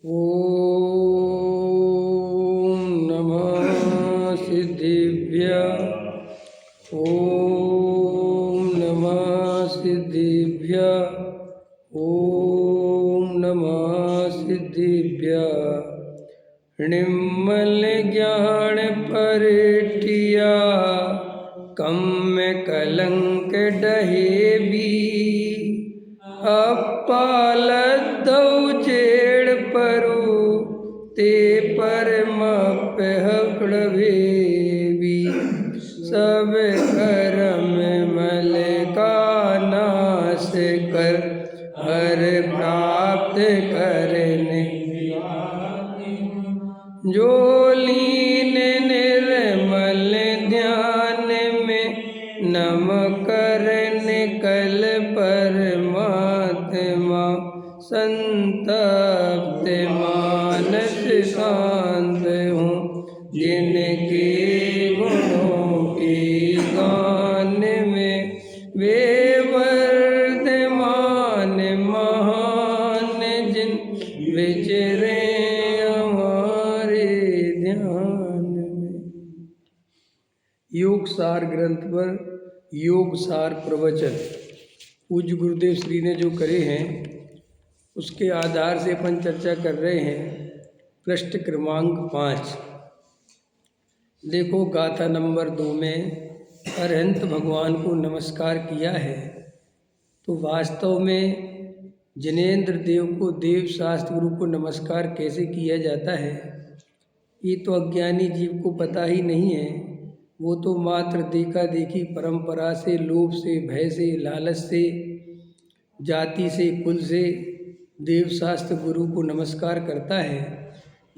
ॐ नमः सिद्धिभ्यः। ॐ नमः सिद्धिभ्यः। ॐ नमः सिद्धिभ्यः। निर्मल ज्ञान परिठिया कम्य कलंक डहेबी। अपालद्धौ जेड़ परु ते परमप्यहकड़वेबी। सब कर्म मल का नाश कर हर प्राप्त करने। जो लीन निर्मल ध्यान में नम कर निकल परमात्मा। संतप्त मानस शांत हूँ जिनके गुणों के गान में। वे वर्धमान महान जिन विचरे हमारे ध्यान में। योग सार ग्रंथ पर योग सार प्रवचन पूज्य गुरुदेव श्री ने जो करे हैं उसके आधार से अपन चर्चा कर रहे हैं। पृष्ठ क्रमांक 5। देखो गाथा नंबर 2 में अरहंत भगवान को नमस्कार किया है। तो वास्तव में जिनेंद्र देव को देव शास्त्र गुरु को नमस्कार कैसे किया जाता है ये तो अज्ञानी जीव को पता ही नहीं है। वो तो मात्र देखा देखी परंपरा से, लोभ से, भय से, लालच से, जाति से, कुल से देव शास्त्र गुरु को नमस्कार करता है।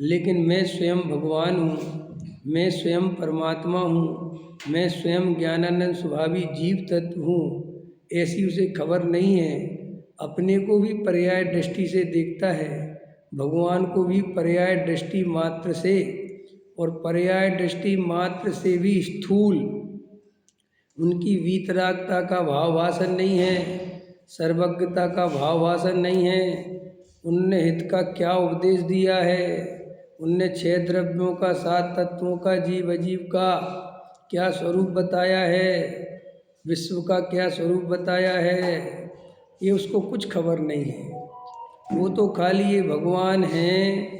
लेकिन मैं स्वयं भगवान हूँ, मैं स्वयं परमात्मा हूँ, मैं स्वयं ज्ञानानंद स्वभावी जीव तत्व हूँ, ऐसी उसे खबर नहीं है। अपने को भी पर्याय दृष्टि से देखता है, भगवान को भी पर्याय दृष्टि मात्र से, और पर्याय दृष्टि मात्र से भी स्थूल। उनकी वीतरागता का भाव भाषण नहीं है, सर्वज्ञता का भाव भाषण नहीं है। उनने हित का क्या उपदेश दिया है, उनने 6 द्रव्यों का, 7 तत्वों का, जीव अजीव का क्या स्वरूप बताया है, विश्व का क्या स्वरूप बताया है, ये उसको कुछ खबर नहीं है। वो तो खाली ये भगवान हैं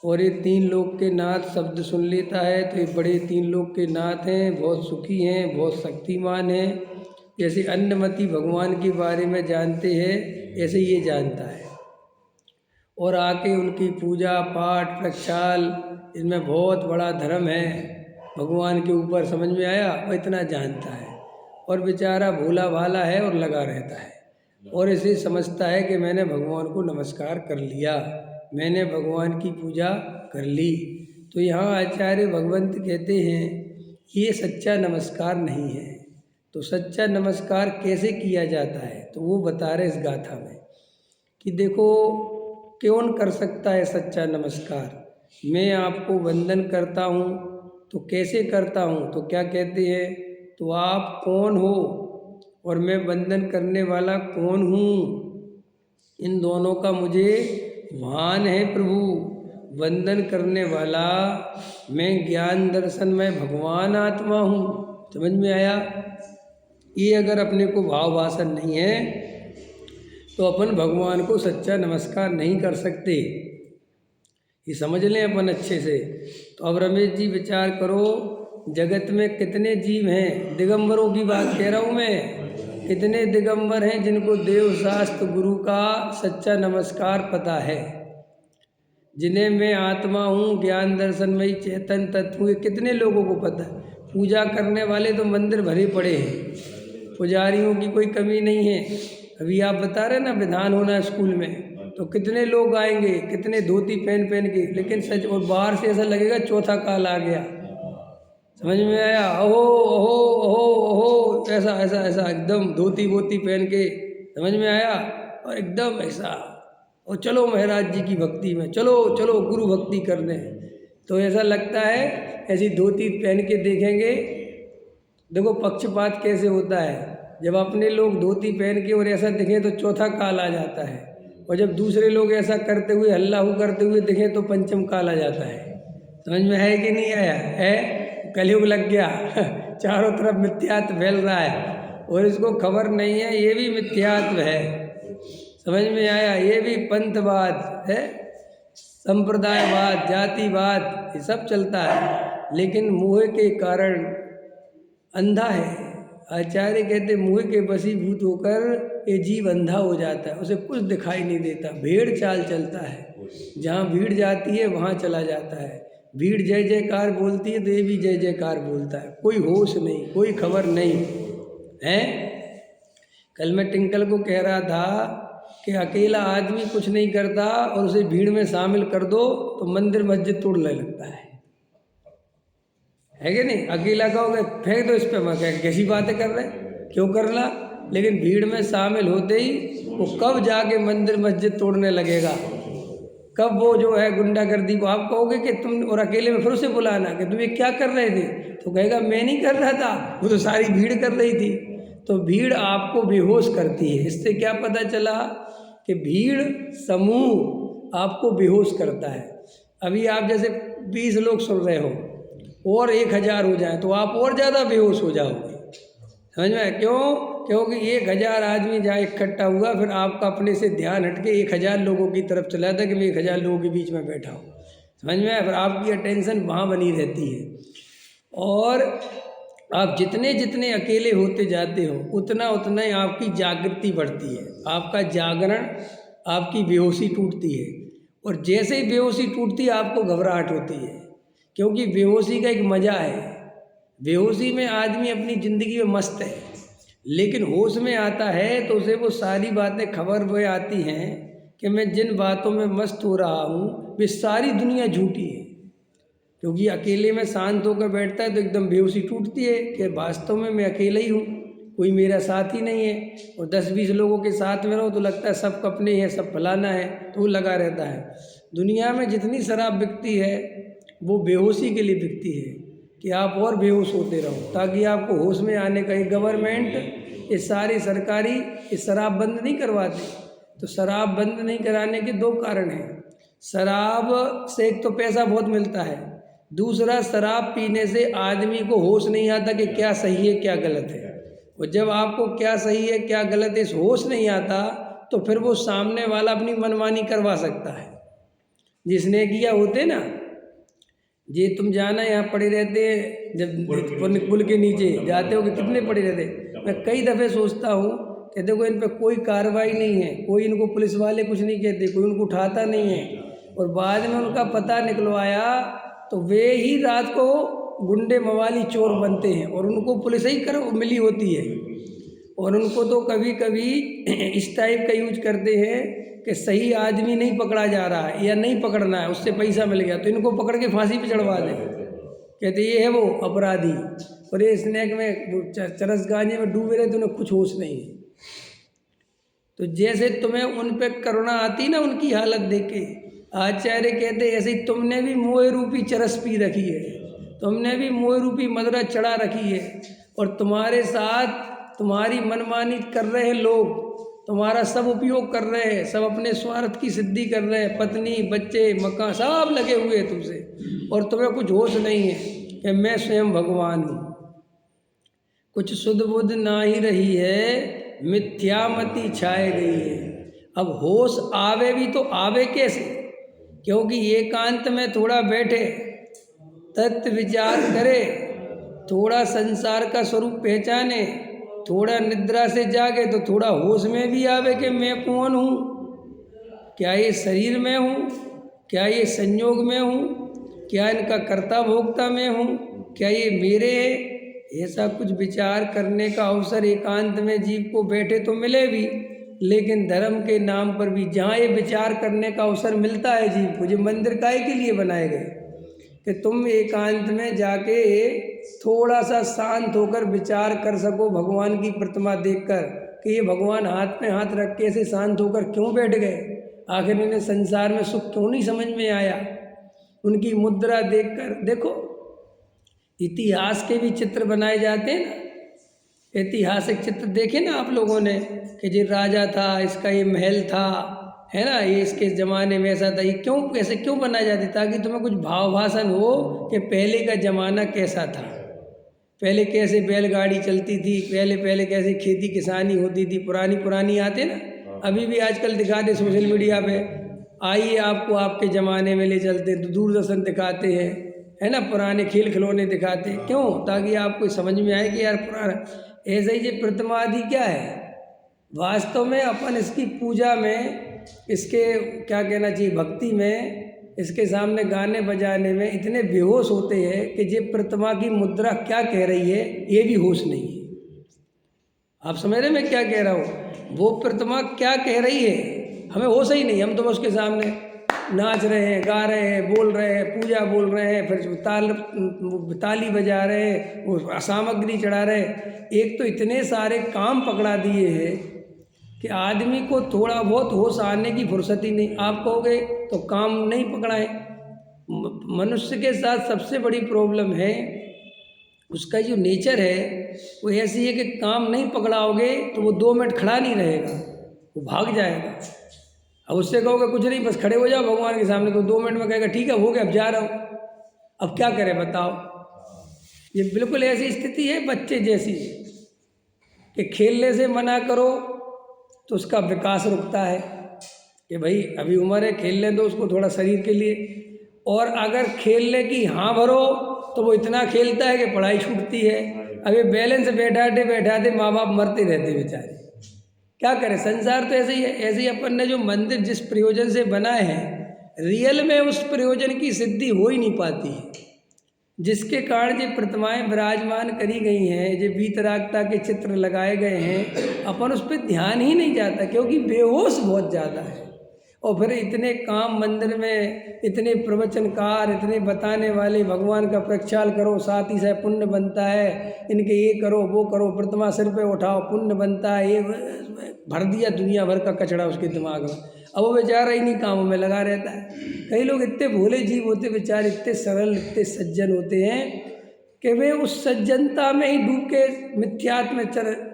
और ये 3 लोक के नाथ शब्द सुन लेता है तो ये बड़े 3 लोक के नाथ हैं, बहुत सुखी हैं, बहुत शक्तिमान हैं। जैसे अन्नमति भगवान के बारे में जानते हैं ऐसे ये जानता है। और आके उनकी पूजा पाठ प्रक्षाल इनमें बहुत बड़ा धर्म है भगवान के ऊपर, समझ में आया। वो इतना जानता है और बेचारा भोला भाला है और लगा रहता है और इसे समझता है कि मैंने भगवान को नमस्कार कर लिया, मैंने भगवान की पूजा कर ली। तो यहाँ आचार्य भगवंत कहते हैं ये सच्चा नमस्कार नहीं है। तो सच्चा नमस्कार कैसे किया जाता है तो वो बता रहे इस गाथा में कि देखो कौन कर सकता है सच्चा नमस्कार। मैं आपको वंदन करता हूँ तो कैसे करता हूँ तो क्या कहते हैं, तो आप कौन हो और मैं वंदन करने वाला कौन हूँ, इन दोनों का मुझे भान है प्रभु। वंदन करने वाला मैं ज्ञान दर्शन में भगवान आत्मा हूँ, समझ में आया। ये अगर अपने को भाव भाषण नहीं है तो अपन भगवान को सच्चा नमस्कार नहीं कर सकते, ये समझ लें अपन अच्छे से। तो अब रमेश जी विचार करो, जगत में कितने जीव हैं, दिगंबरों की बात कह रहा हूँ मैं, कितने दिगंबर हैं जिनको देव शास्त्र गुरु का सच्चा नमस्कार पता है, जिन्हें मैं आत्मा हूँ, ज्ञान दर्शनमयी चेतन तत्व हूँ, ये कितने लोगों को पता है। पूजा करने वाले तो मंदिर भरे पड़े हैं, पुजारियों की कोई कमी नहीं है। अभी आप बता रहे ना विधान होना स्कूल में, तो कितने लोग आएंगे, कितने धोती पहन पहन के, लेकिन सच और बाहर से ऐसा लगेगा चौथा काल आ गया, समझ में आया। ओहो ओहो ओहो ओहो, ऐसा ऐसा ऐसा एकदम धोती वोती पहन के, समझ में आया। और एकदम ऐसा, और चलो महाराज जी की भक्ति में, चलो चलो गुरु भक्ति करने। तो ऐसा लगता है ऐसी धोती पहन के देखेंगे। देखो पक्षपात कैसे होता है, जब अपने लोग धोती पहन के और ऐसा दिखें तो चौथा काल आ जाता है। और जब दूसरे लोग ऐसा करते हुए हल्ला करते हुए दिखें तो पंचम काल आ जाता है। समझ में है कि नहीं आया है? कलयुग लग गया चारों तरफ मिथ्यात्व फैल रहा है और इसको खबर नहीं है, ये भी मिथ्यात्व है। समझ में आया? ये भी पंथवाद है, संप्रदायवाद, जातिवाद, ये सब चलता है, लेकिन मोह के कारण अंधा है। आचार्य कहते मोह के वशीभूत होकर ये जीव अंधा हो जाता है, उसे कुछ दिखाई नहीं देता, भेड़ चाल चलता है। जहाँ भीड़ जाती है वहाँ चला जाता है। भीड़ जय जयकार बोलती है तो ये भी जय जयकार बोलता है, कोई होश नहीं, कोई खबर नहीं है। कल मैं टिंकल को कह रहा था कि अकेला आदमी कुछ नहीं करता और उसे भीड़ में शामिल कर दो तो मंदिर मस्जिद तोड़ने लगता है कि नहीं? अकेला कहोगे फेंक दो इस पे, मैं कैसी बातें कर रहे, क्यों कर ला? लेकिन भीड़ में शामिल होते ही वो कब जाके मंदिर मस्जिद तोड़ने लगेगा, कब वो जो है गुंडागर्दी को आप कहोगे कि तुम, और अकेले में फिर उसे बुलाना कि तुम ये क्या कर रहे थे, तो कहेगा मैं नहीं कर रहा था, वो तो सारी भीड़ कर रही थी। तो भीड़ आपको बेहोश करती है। इससे क्या पता चला कि भीड़ समूह आपको बेहोश करता है। अभी आप जैसे 20 लोग सुन रहे हो और 1000 हो जाए तो आप और ज़्यादा बेहोश हो जाओगे। समझ में? क्यों? क्योंकि 1000 आदमी जहाँ इकट्ठा हुआ, फिर आपका अपने से ध्यान हटके 1000 लोगों की तरफ चला था कि मैं 1000 लोगों के बीच में बैठा हूँ। समझ में? फिर आपकी अटेंशन वहाँ बनी रहती है और आप जितने जितने अकेले होते जाते हो उतना उतना ही आपकी जागृति बढ़ती है, आपका जागरण, आपकी बेहोशी टूटती है। और जैसे ही बेहोशी टूटती है आपको घबराहट होती है, क्योंकि बेहोशी का एक मज़ा है। बेहोशी में आदमी अपनी ज़िंदगी में मस्त है, लेकिन होश में आता है तो उसे वो सारी बातें खबर में आती हैं कि मैं जिन बातों में मस्त हो रहा हूँ वे सारी दुनिया झूठी है। क्योंकि अकेले में शांत होकर बैठता है तो एकदम बेहोशी टूटती है कि वास्तव में मैं अकेला ही हूँ, कोई मेरा साथी नहीं है। और 10-20 लोगों के साथ में रहो तो लगता है सब अपने हैं, सब फलाना है, तो वो लगा रहता है। दुनिया में जितनी शराब बिकती है वो बेहोशी के लिए बिकती है कि आप और बेहोश होते रहो, ताकि आपको होश में आने का। एक गवर्नमेंट ये सारी सरकारी ये शराब बंद नहीं करवाती, तो शराब बंद नहीं कराने के 2 कारण हैं। शराब से एक तो पैसा बहुत मिलता है, दूसरा शराब पीने से आदमी को होश नहीं आता कि क्या सही है क्या गलत है। और जब आपको क्या सही है क्या गलत है इस होश नहीं आता तो फिर वो सामने वाला अपनी मनमानी करवा सकता है। जिसने किया होते ना, ये तुम जाना यहाँ पड़े रहते हैं, जब पुल के नीचे जाते हो कि कितने पड़े रहते। मैं कई दफ़े सोचता हूँ कि देखो इन पे कोई कार्रवाई नहीं है, कोई इनको पुलिस वाले कुछ नहीं कहते, कोई उनको उठाता नहीं है, और बाद में उनका पता निकलवाया तो वे ही रात को गुंडे मवाली चोर बनते हैं और उनको पुलिस ही मिली होती है। और उनको तो कभी कभी इस टाइप का यूज करते हैं कि सही आदमी नहीं पकड़ा जा रहा है या नहीं पकड़ना है, उससे पैसा मिल गया तो इनको पकड़ के फांसी पे चढ़वा दें। कहते ये है वो अपराधी, और ये स्नैक में चरस गांजे में डूबे रहे तो उन्हें कुछ होश नहीं है। तो जैसे तुम्हें उन पे करुणा आती ना उनकी हालत देख के, आचार्य कहते ऐसे ही तुमने भी मोह रूपी चरस पी रखी है, तुमने भी मोह रूपी मदरा चढ़ा रखी है, और तुम्हारे साथ तुम्हारी मनमानी कर रहे हैं लोग, तुम्हारा सब उपयोग कर रहे हैं, सब अपने स्वार्थ की सिद्धि कर रहे हैं, पत्नी बच्चे मकान सब लगे हुए हैं तुमसे, और तुम्हें कुछ होश नहीं है कि मैं स्वयं भगवान हूँ। कुछ सुध बुध ना ही रही है, मिथ्यामति छाए गई है। अब होश आवे भी तो आवे कैसे? क्योंकि एकांत में थोड़ा बैठे, तत्व विचार करे, थोड़ा संसार का स्वरूप पहचाने, थोड़ा निद्रा से जागे तो थोड़ा होश में भी आवे कि मैं कौन हूँ, क्या ये शरीर में हूँ, क्या ये संयोग में हूँ, क्या इनका कर्ता भोक्ता में हूँ, क्या ये मेरे है। ऐसा कुछ विचार करने का अवसर एकांत में जीव को बैठे तो मिले भी, लेकिन धर्म के नाम पर भी जहाँ ये विचार करने का अवसर मिलता है जीव को, जो मंदिर काहे के लिए बनाए गए कि तुम एकांत में जाके थोड़ा सा शांत होकर विचार कर सको भगवान की प्रतिमा देखकर कि ये भगवान हाथ में हाथ रख के ऐसे शांत होकर क्यों बैठ गए, आखिर इन्हें संसार में सुख क्यों नहीं समझ में आया। उनकी मुद्रा देखकर देखो, इतिहास के भी चित्र बनाए जाते हैं ना, ऐतिहासिक चित्र देखे ना आप लोगों ने कि ये राजा था, इसका ये महल था, है ना, ये इसके ज़माने में ऐसा था, ये क्यों ऐसे क्यों बनाए जाते, ताकि तुम्हें कुछ भाव भाषण हो कि पहले का ज़माना कैसा था, पहले कैसे बैलगाड़ी चलती थी, पहले पहले कैसे खेती किसानी होती थी, पुरानी आते ना, अभी भी आजकल दिखाते सोशल मीडिया पे, आइए आपको आपके ज़माने में ले चलते, तो दूरदर्शन दिखाते हैं, है ना, पुराने खेल खिलौने दिखाते हैं, क्यों, ताकि आपको समझ में आए कि यार पुराना। ऐसे ही ये प्रतिमा आदि क्या है, वास्तव में अपन इसकी पूजा में, इसके क्या कहना चाहिए, भक्ति में, इसके सामने गाने बजाने में इतने बेहोश होते हैं कि ये प्रतिमा की मुद्रा क्या कह रही है ये भी होश नहीं है। आप समझ रहे मैं क्या कह रहा हूँ, वो प्रतिमा क्या कह रही है हमें होश ही नहीं, हम तो उसके सामने नाच रहे हैं, गा रहे हैं, बोल रहे हैं, पूजा बोल रहे हैं, फिर ताली बजा रहे हैं, वो सामग्री चढ़ा रहे हैं। एक तो इतने सारे काम पकड़ा दिए हैं कि आदमी को थोड़ा बहुत होश आने की फुर्सत ही नहीं। आप कहोगे तो काम नहीं पकड़ाएं, मनुष्य के साथ सबसे बड़ी प्रॉब्लम है, उसका जो नेचर है वो ऐसी है कि काम नहीं पकड़ाओगे तो वो 2 मिनट खड़ा नहीं रहेगा, वो भाग जाएगा। अब उससे कहोगे कुछ नहीं बस खड़े हो जाओ भगवान के सामने, तो 2 मिनट में कहेगा ठीक है हो गया अब जा रहा हूँ। अब क्या करें बताओ, ये बिल्कुल ऐसी स्थिति है बच्चे जैसी कि खेलने से मना करो तो उसका विकास रुकता है कि भाई अभी उम्र है, खेल लें दो उसको थोड़ा शरीर के लिए, और अगर खेलने की हाँ भरो तो वो इतना खेलता है कि पढ़ाई छूटती है। अभी बैलेंस बैठाते माँ बाप मरते रहते बेचारे, क्या करें, संसार तो ऐसे ही है। ऐसे ही अपन ने जो मंदिर जिस प्रयोजन से बनाए हैं, रियल में उस प्रयोजन की सिद्धि हो ही नहीं पाती है, जिसके कारण ये प्रतिमाएं विराजमान करी गई हैं, ये वीतरागता के चित्र लगाए गए हैं, अपन उस पर ध्यान ही नहीं जाता क्योंकि बेहोश बहुत ज़्यादा है। और फिर इतने काम मंदिर में, इतने प्रवचनकार, इतने बताने वाले, भगवान का प्रक्षाल करो साथ ही साथ पुण्य बनता है, इनके ये करो वो करो, प्रतिमा सिर पे उठाओ पुण्य बनता है, ये भर दिया दुनिया भर का कचड़ा उसके दिमाग में। अब वो बेचारा इन्हीं कामों में लगा रहता है। कई लोग इतने भोले जीव होते बेचारे, इतने सरल, इतने सज्जन होते हैं कि वे उस सज्जनता में ही डूब के मिथ्यात्व में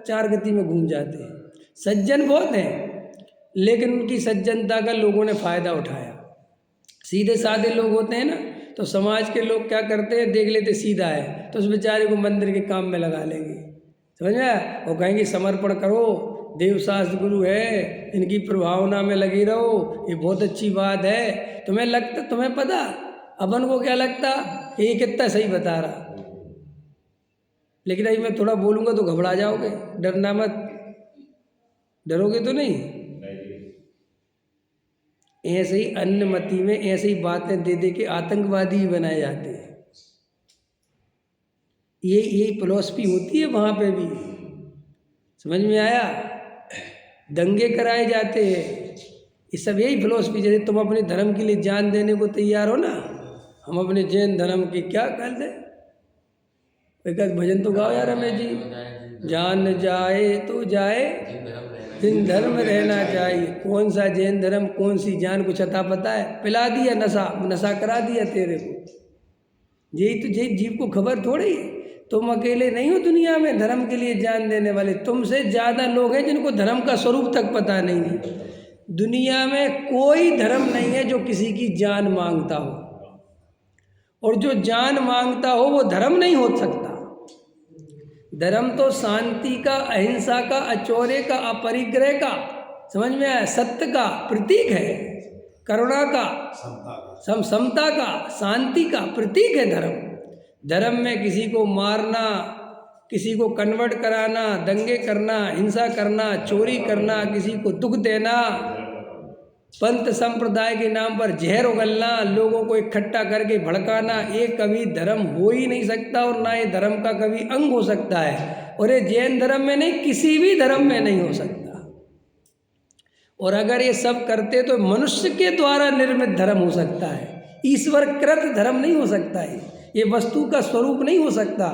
चार गति में घूम जाते हैं। सज्जन बहुत हैं लेकिन उनकी सज्जनता का लोगों ने फ़ायदा उठाया। सीधे साधे लोग होते हैं ना, तो समाज के लोग क्या करते हैं, देख लेते सीधा है तो उस बेचारे को मंदिर के काम में लगा लेंगे, समझ में, वो कहेंगे समर्पण करो, देवशास्त्र गुरु है, इनकी प्रभावना में लगी रहो, ये बहुत अच्छी बात है। तुम्हें लगता, तुम्हें पता अपन को क्या लगता कि ये कितना सही बता रहा, लेकिन अभी मैं थोड़ा बोलूँगा तो घबरा जाओगे, डरना मत, डरोगे तो नहीं। ऐसे ही अन्नमति में ऐसे ही बातें दे दे के आतंकवादी भी बनाए जाते हैं। यही फिलॉसफी होती है वहाँ पे भी, समझ में आया, दंगे कराए जाते हैं, ये सब यही फिलॉसफी। जैसे तुम अपने धर्म के लिए जान देने को तैयार हो ना, हम अपने जैन धर्म की क्या कहते हैं, एक भजन तो गाओ यार रमेश जी, जान जाए तो जाए जिन धर्म रहना चाहिए। कौन सा जैन धर्म, कौन सी जान, कुछ अता पता है, पिला दिया नशा करा दिया तेरे को, यही तो जीव को खबर थोड़ी है। तुम अकेले नहीं हो दुनिया में धर्म के लिए जान देने वाले, तुमसे ज़्यादा लोग हैं जिनको धर्म का स्वरूप तक पता नहीं है। दुनिया में कोई धर्म नहीं है जो किसी की जान मांगता हो, और जो जान मांगता हो वो धर्म नहीं हो सकता। धर्म तो शांति का, अहिंसा का, अचौर्य का, अपरिग्रह का, समझ में आया, सत्य का प्रतीक है, करुणा का, समता का, शांति का प्रतीक है धर्म। धर्म में किसी को मारना, किसी को कन्वर्ट कराना, दंगे करना, हिंसा करना, चोरी करना, किसी को दुख देना, पंथ संप्रदाय के नाम पर जहर उगलना, लोगों को इकट्ठा करके भड़काना, ये कभी धर्म हो ही नहीं सकता, और ना ये धर्म का कभी अंग हो सकता है। और ये जैन धर्म में नहीं, किसी भी धर्म में नहीं हो सकता। और अगर ये सब करते तो मनुष्य के द्वारा निर्मित धर्म हो सकता है, ईश्वर कृत धर्म नहीं हो सकता है, ये वस्तु का स्वरूप नहीं हो सकता।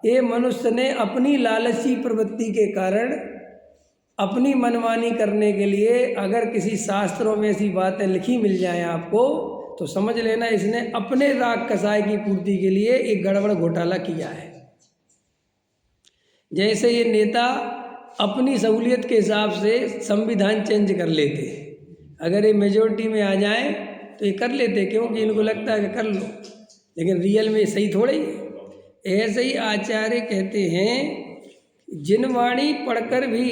ये मनुष्य ने अपनी लालची प्रवृत्ति के कारण, अपनी मनमानी करने के लिए, अगर किसी शास्त्रों में ऐसी बातें लिखी मिल जाएं आपको, तो समझ लेना इसने अपने राग कसाय की पूर्ति के लिए एक गड़बड़ घोटाला किया है। जैसे ये नेता अपनी सहूलियत के हिसाब से संविधान चेंज कर लेते हैं, अगर ये मेजोरिटी में आ जाए तो ये कर लेते, क्योंकि इनको लगता है कि कर लो, लेकिन रियल में ये सही थोड़ा ही है। ऐसे ही आचार्य कहते हैं जिन वाणी पढ़कर भी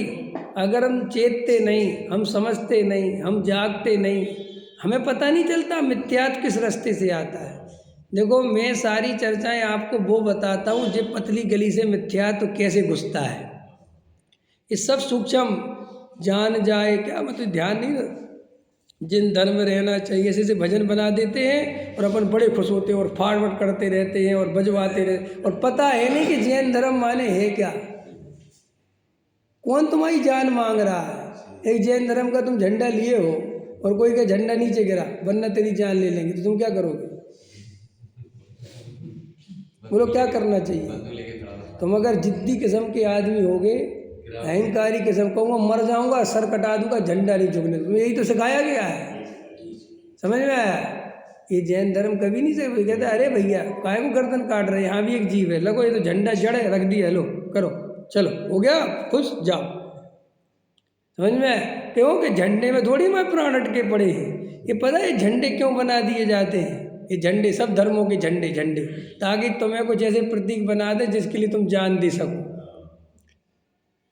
अगर हम चेतते नहीं, हम समझते नहीं, हम जागते नहीं, हमें पता नहीं चलता मिथ्यात्व किस रास्ते से आता है। देखो मैं सारी चर्चाएं आपको वो बताता हूँ जो पतली गली से मिथ्यात्व कैसे घुसता है। ये सब सूक्ष्म जान जाए क्या मतलब ध्यान नहीं। जिन धर्म में रहना चाहिए ऐसे भजन बना देते हैं और अपन बड़े खुश होते हैं और फॉरवर्ड करते रहते हैं और बजवाते रहते, और पता है नहीं कि जैन धर्म माने है क्या। कौन तुम्हारी जान मांग रहा है। एक जैन धर्म का तुम झंडा लिए हो और कोई का झंडा नीचे गिरा वरना तेरी जान ले लेंगे, तो तुम क्या करोगे? बोलो क्या करना चाहिए? तुम अगर जिद्दी किस्म के आदमी होगे, अहंकारी किस्म, कहूँगा मर जाऊंगा सर कटा दूंगा झंडा नहीं झुकने, तो यही तो सिखाया गया है। समझ में आया? ये जैन धर्म कभी नहीं से कहता अरे भैया काय को गर्दन काट रहे, यहाँ भी एक जीव है, लगो ये तो झंडा जड़ है, रख दिया, लो करो चलो हो गया खुश जाओ। समझ में आया? क्योंकि झंडे में थोड़ी मैं प्राण अटके पड़े हैं। ये पता है झंडे क्यों बना दिए जाते हैं? ये झंडे सब धर्मों के झंडे ताकि तुम्हें कुछ ऐसे प्रतीक बना दे जिसके लिए तुम जान दे सको।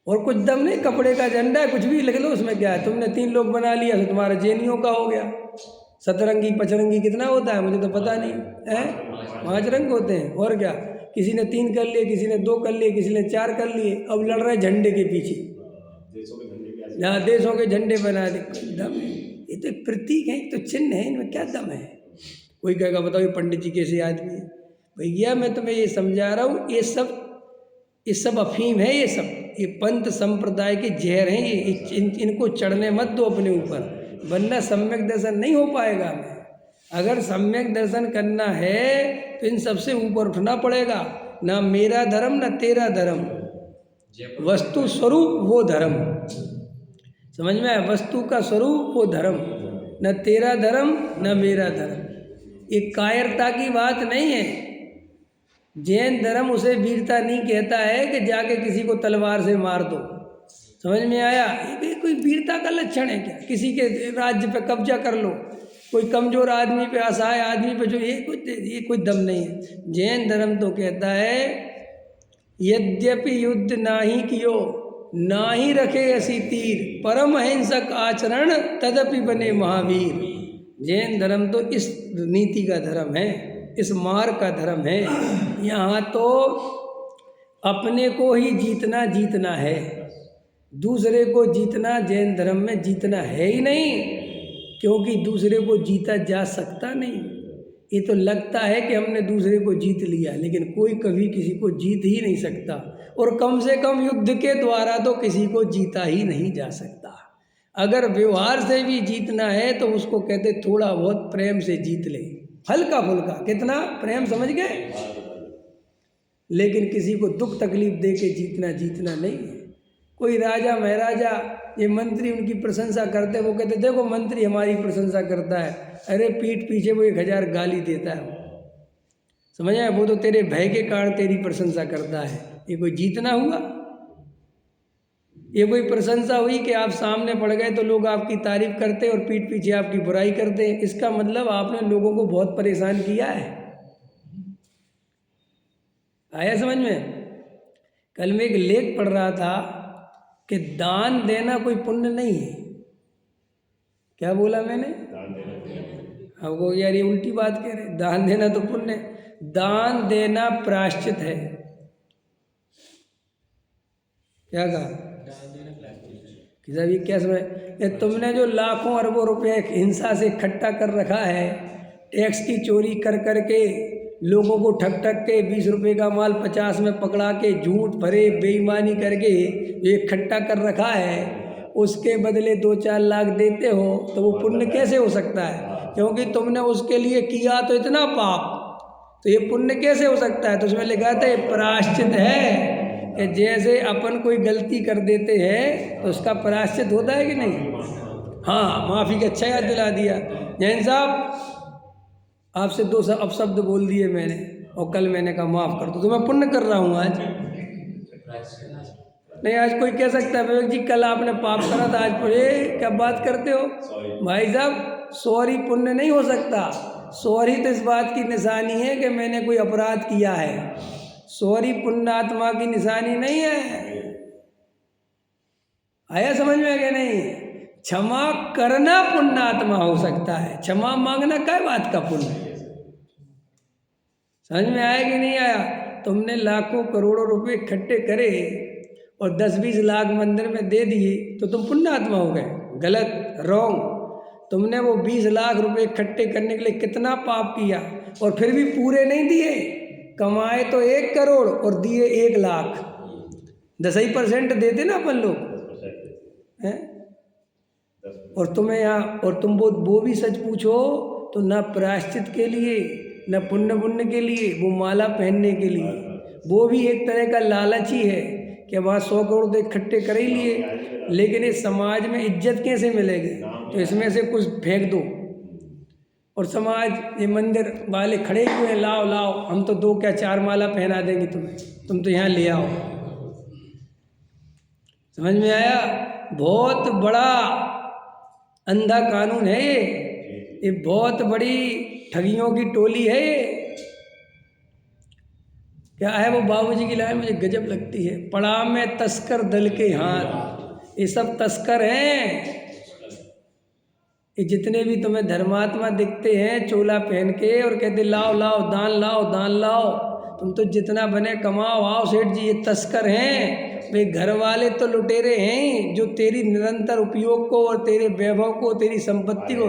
और कुछ दम नहीं, कपड़े का झंडा है कुछ भी लिख लो उसमें क्या है। तुमने 3 लोग बना लिया तो तुम्हारा जैनियों का हो गया। सतरंगी पचरंगी कितना होता है मुझे तो पता नहीं है, 5 रंग होते हैं और क्या। किसी ने 3 कर लिए, किसी ने 2 कर लिए, किसी ने 4 कर लिए, अब लड़ रहे झंडे के पीछे। यहाँ देशों के झंडे बना दे, दम है। ये तो एक प्रतीक है, तो चिन्ह है, इनमें क्या दम है? कोई कहेगा बताओ ये पंडित जी कैसे आदमी है? भैया मैं तुम्हें ये समझा रहा हूँ, ये सब अफीम है, ये पंथ संप्रदाय के जहर हैं। ये इनको चढ़ने मत दो अपने ऊपर, वरना सम्यक दर्शन नहीं हो पाएगा हमें। अगर सम्यक दर्शन करना है तो इन सबसे ऊपर उठना पड़ेगा। ना मेरा धर्म ना तेरा धर्म, वस्तु स्वरूप वो धर्म। समझ में आया? वस्तु का स्वरूप वो धर्म, न तेरा धर्म न मेरा धर्म। ये कायरता की बात नहीं है। जैन धर्म उसे वीरता नहीं कहता है कि जाके किसी को तलवार से मार दो। समझ में आया? ये कोई वीरता का लक्षण है क्या? किसी के राज्य पे कब्जा कर लो, कोई कमजोर आदमी पे, असहाय आदमी पे, जो ये कोई दम नहीं है। जैन धर्म तो कहता है यद्यपि युद्ध नाही कियो नाही रखे ऐसी तीर, परम अहिंसक आचरण तदपि बने महावीर। जैन धर्म तो इस नीति का धर्म है, इस मार्ग का धर्म है। यहाँ तो अपने को ही जीतना है, दूसरे को जीतना जैन धर्म में जीतना है ही नहीं, क्योंकि दूसरे को जीता जा सकता नहीं। ये तो लगता है कि हमने दूसरे को जीत लिया, लेकिन कोई कभी किसी को जीत ही नहीं सकता, और कम से कम युद्ध के द्वारा तो किसी को जीता ही नहीं जा सकता। अगर व्यवहार से भी जीतना है तो उसको कहते थोड़ा बहुत प्रेम से जीत ले, हल्का फुल्का, कितना प्रेम, समझ गए? लेकिन किसी को दुख तकलीफ दे के जीतना नहीं है। कोई राजा महाराजा, ये मंत्री उनकी प्रशंसा करते, वो कहते देखो मंत्री हमारी प्रशंसा करता है, अरे पीठ पीछे वो 1000 गाली देता है। समझ आए? वो तो तेरे भय के कारण तेरी प्रशंसा करता है। ये कोई जीतना हुआ? ये कोई प्रशंसा हुई कि आप सामने पड़ गए तो लोग आपकी तारीफ करते और पीठ पीछे आपकी बुराई करते हैं? इसका मतलब आपने लोगों को बहुत परेशान किया है। आया समझ में? कल मैं एक लेख पढ़ रहा था कि दान देना कोई पुण्य नहीं है। क्या बोला मैंने? हमको यार ये उल्टी बात कह रहे, दान देना तो पुण्य, दान देना प्रायश्चित है। क्या कहा? कि क्या समझ, तुमने जो लाखों अरबों रुपए हिंसा से इकट्ठा कर रखा है, टैक्स की चोरी कर करके, लोगों को ठग के 20 रुपये का माल 50 में पकड़ा के, झूठ भरे बेईमानी करके ये इकट्ठा कर रखा है, उसके बदले 2-4 लाख देते हो तो वो पुण्य कैसे हो सकता है? क्योंकि तुमने उसके लिए किया तो इतना पाप, तो ये पुण्य कैसे हो सकता है? तो उसमें लिखा था ये प्रायश्चित है, कि जैसे अपन कोई गलती कर देते हैं तो उसका प्रायश्चित होता है कि नहीं? हाँ, माफ़ी का अच्छा याद दिला दिया। जैन साहब आपसे 2 अपशब्द बोल दिए मैंने, और कल मैंने कहा माफ़ कर दो, तो मैं पुण्य कर रहा हूँ आज। नहीं आज कोई कह सकता है विवेक जी कल आपने पाप करा था आज पर क्या बात करते हो भाई साहब। सॉरी पुण्य नहीं हो सकता। सॉरी तो इस बात की निशानी है कि मैंने कोई अपराध किया है। सॉरी पुण्यात्मा की निशानी नहीं है। आया समझ में कि नहीं। क्षमा करना पुण्यात्मा हो सकता है, क्षमा मांगना क्या बात का पुण्य। समझ में आया कि नहीं आया। तुमने लाखों करोड़ों रुपए इकट्ठे करे और 10-20 लाख मंदिर में दे दिए तो तुम पुण्यात्मा हो गए। गलत, रॉन्ग। तुमने वो 20 लाख रुपए इकट्ठे करने के लिए कितना पाप किया और फिर भी पूरे नहीं दिए। कमाए तो 1 करोड़ और दिए 1 लाख। 10% देते ना अपन लोग हैं। और तुम्हें यहाँ और तुम वो भी सच पूछो तो ना प्रायश्चित के लिए न पुण्य के लिए, वो माला पहनने के लिए। वो भी एक तरह का लालच ही है कि वहाँ 100 करोड़ तो इकट्ठे कर ही लिए, लेकिन इस समाज में इज्जत कैसे मिलेगी। तो इसमें से कुछ फेंक दो। और समाज ये मंदिर वाले खड़े हुए हैं, लाओ लाओ हम तो 2 क्या 4 माला पहना देंगे तुम्हें, तुम तो यहाँ ले आओ। समझ में आया। बहुत बड़ा अंधा कानून है ये बहुत बड़ी ठगियों की टोली है ये। क्या है वो बाबूजी की लाइन मुझे गजब लगती है, पड़ा में तस्कर दल के हाथ। ये सब तस्कर हैं। ये जितने भी तुम्हें धर्मात्मा दिखते हैं चोला पहन के और कहते लाओ लाओ दान लाओ दान लाओ, तुम तो जितना बने कमाओ आओ सेठ जी, ये तस्कर हैं। वे घर वाले तो लुटेरे हैं जो तेरी निरंतर उपयोग को और तेरे वैभव को, तेरी संपत्ति को।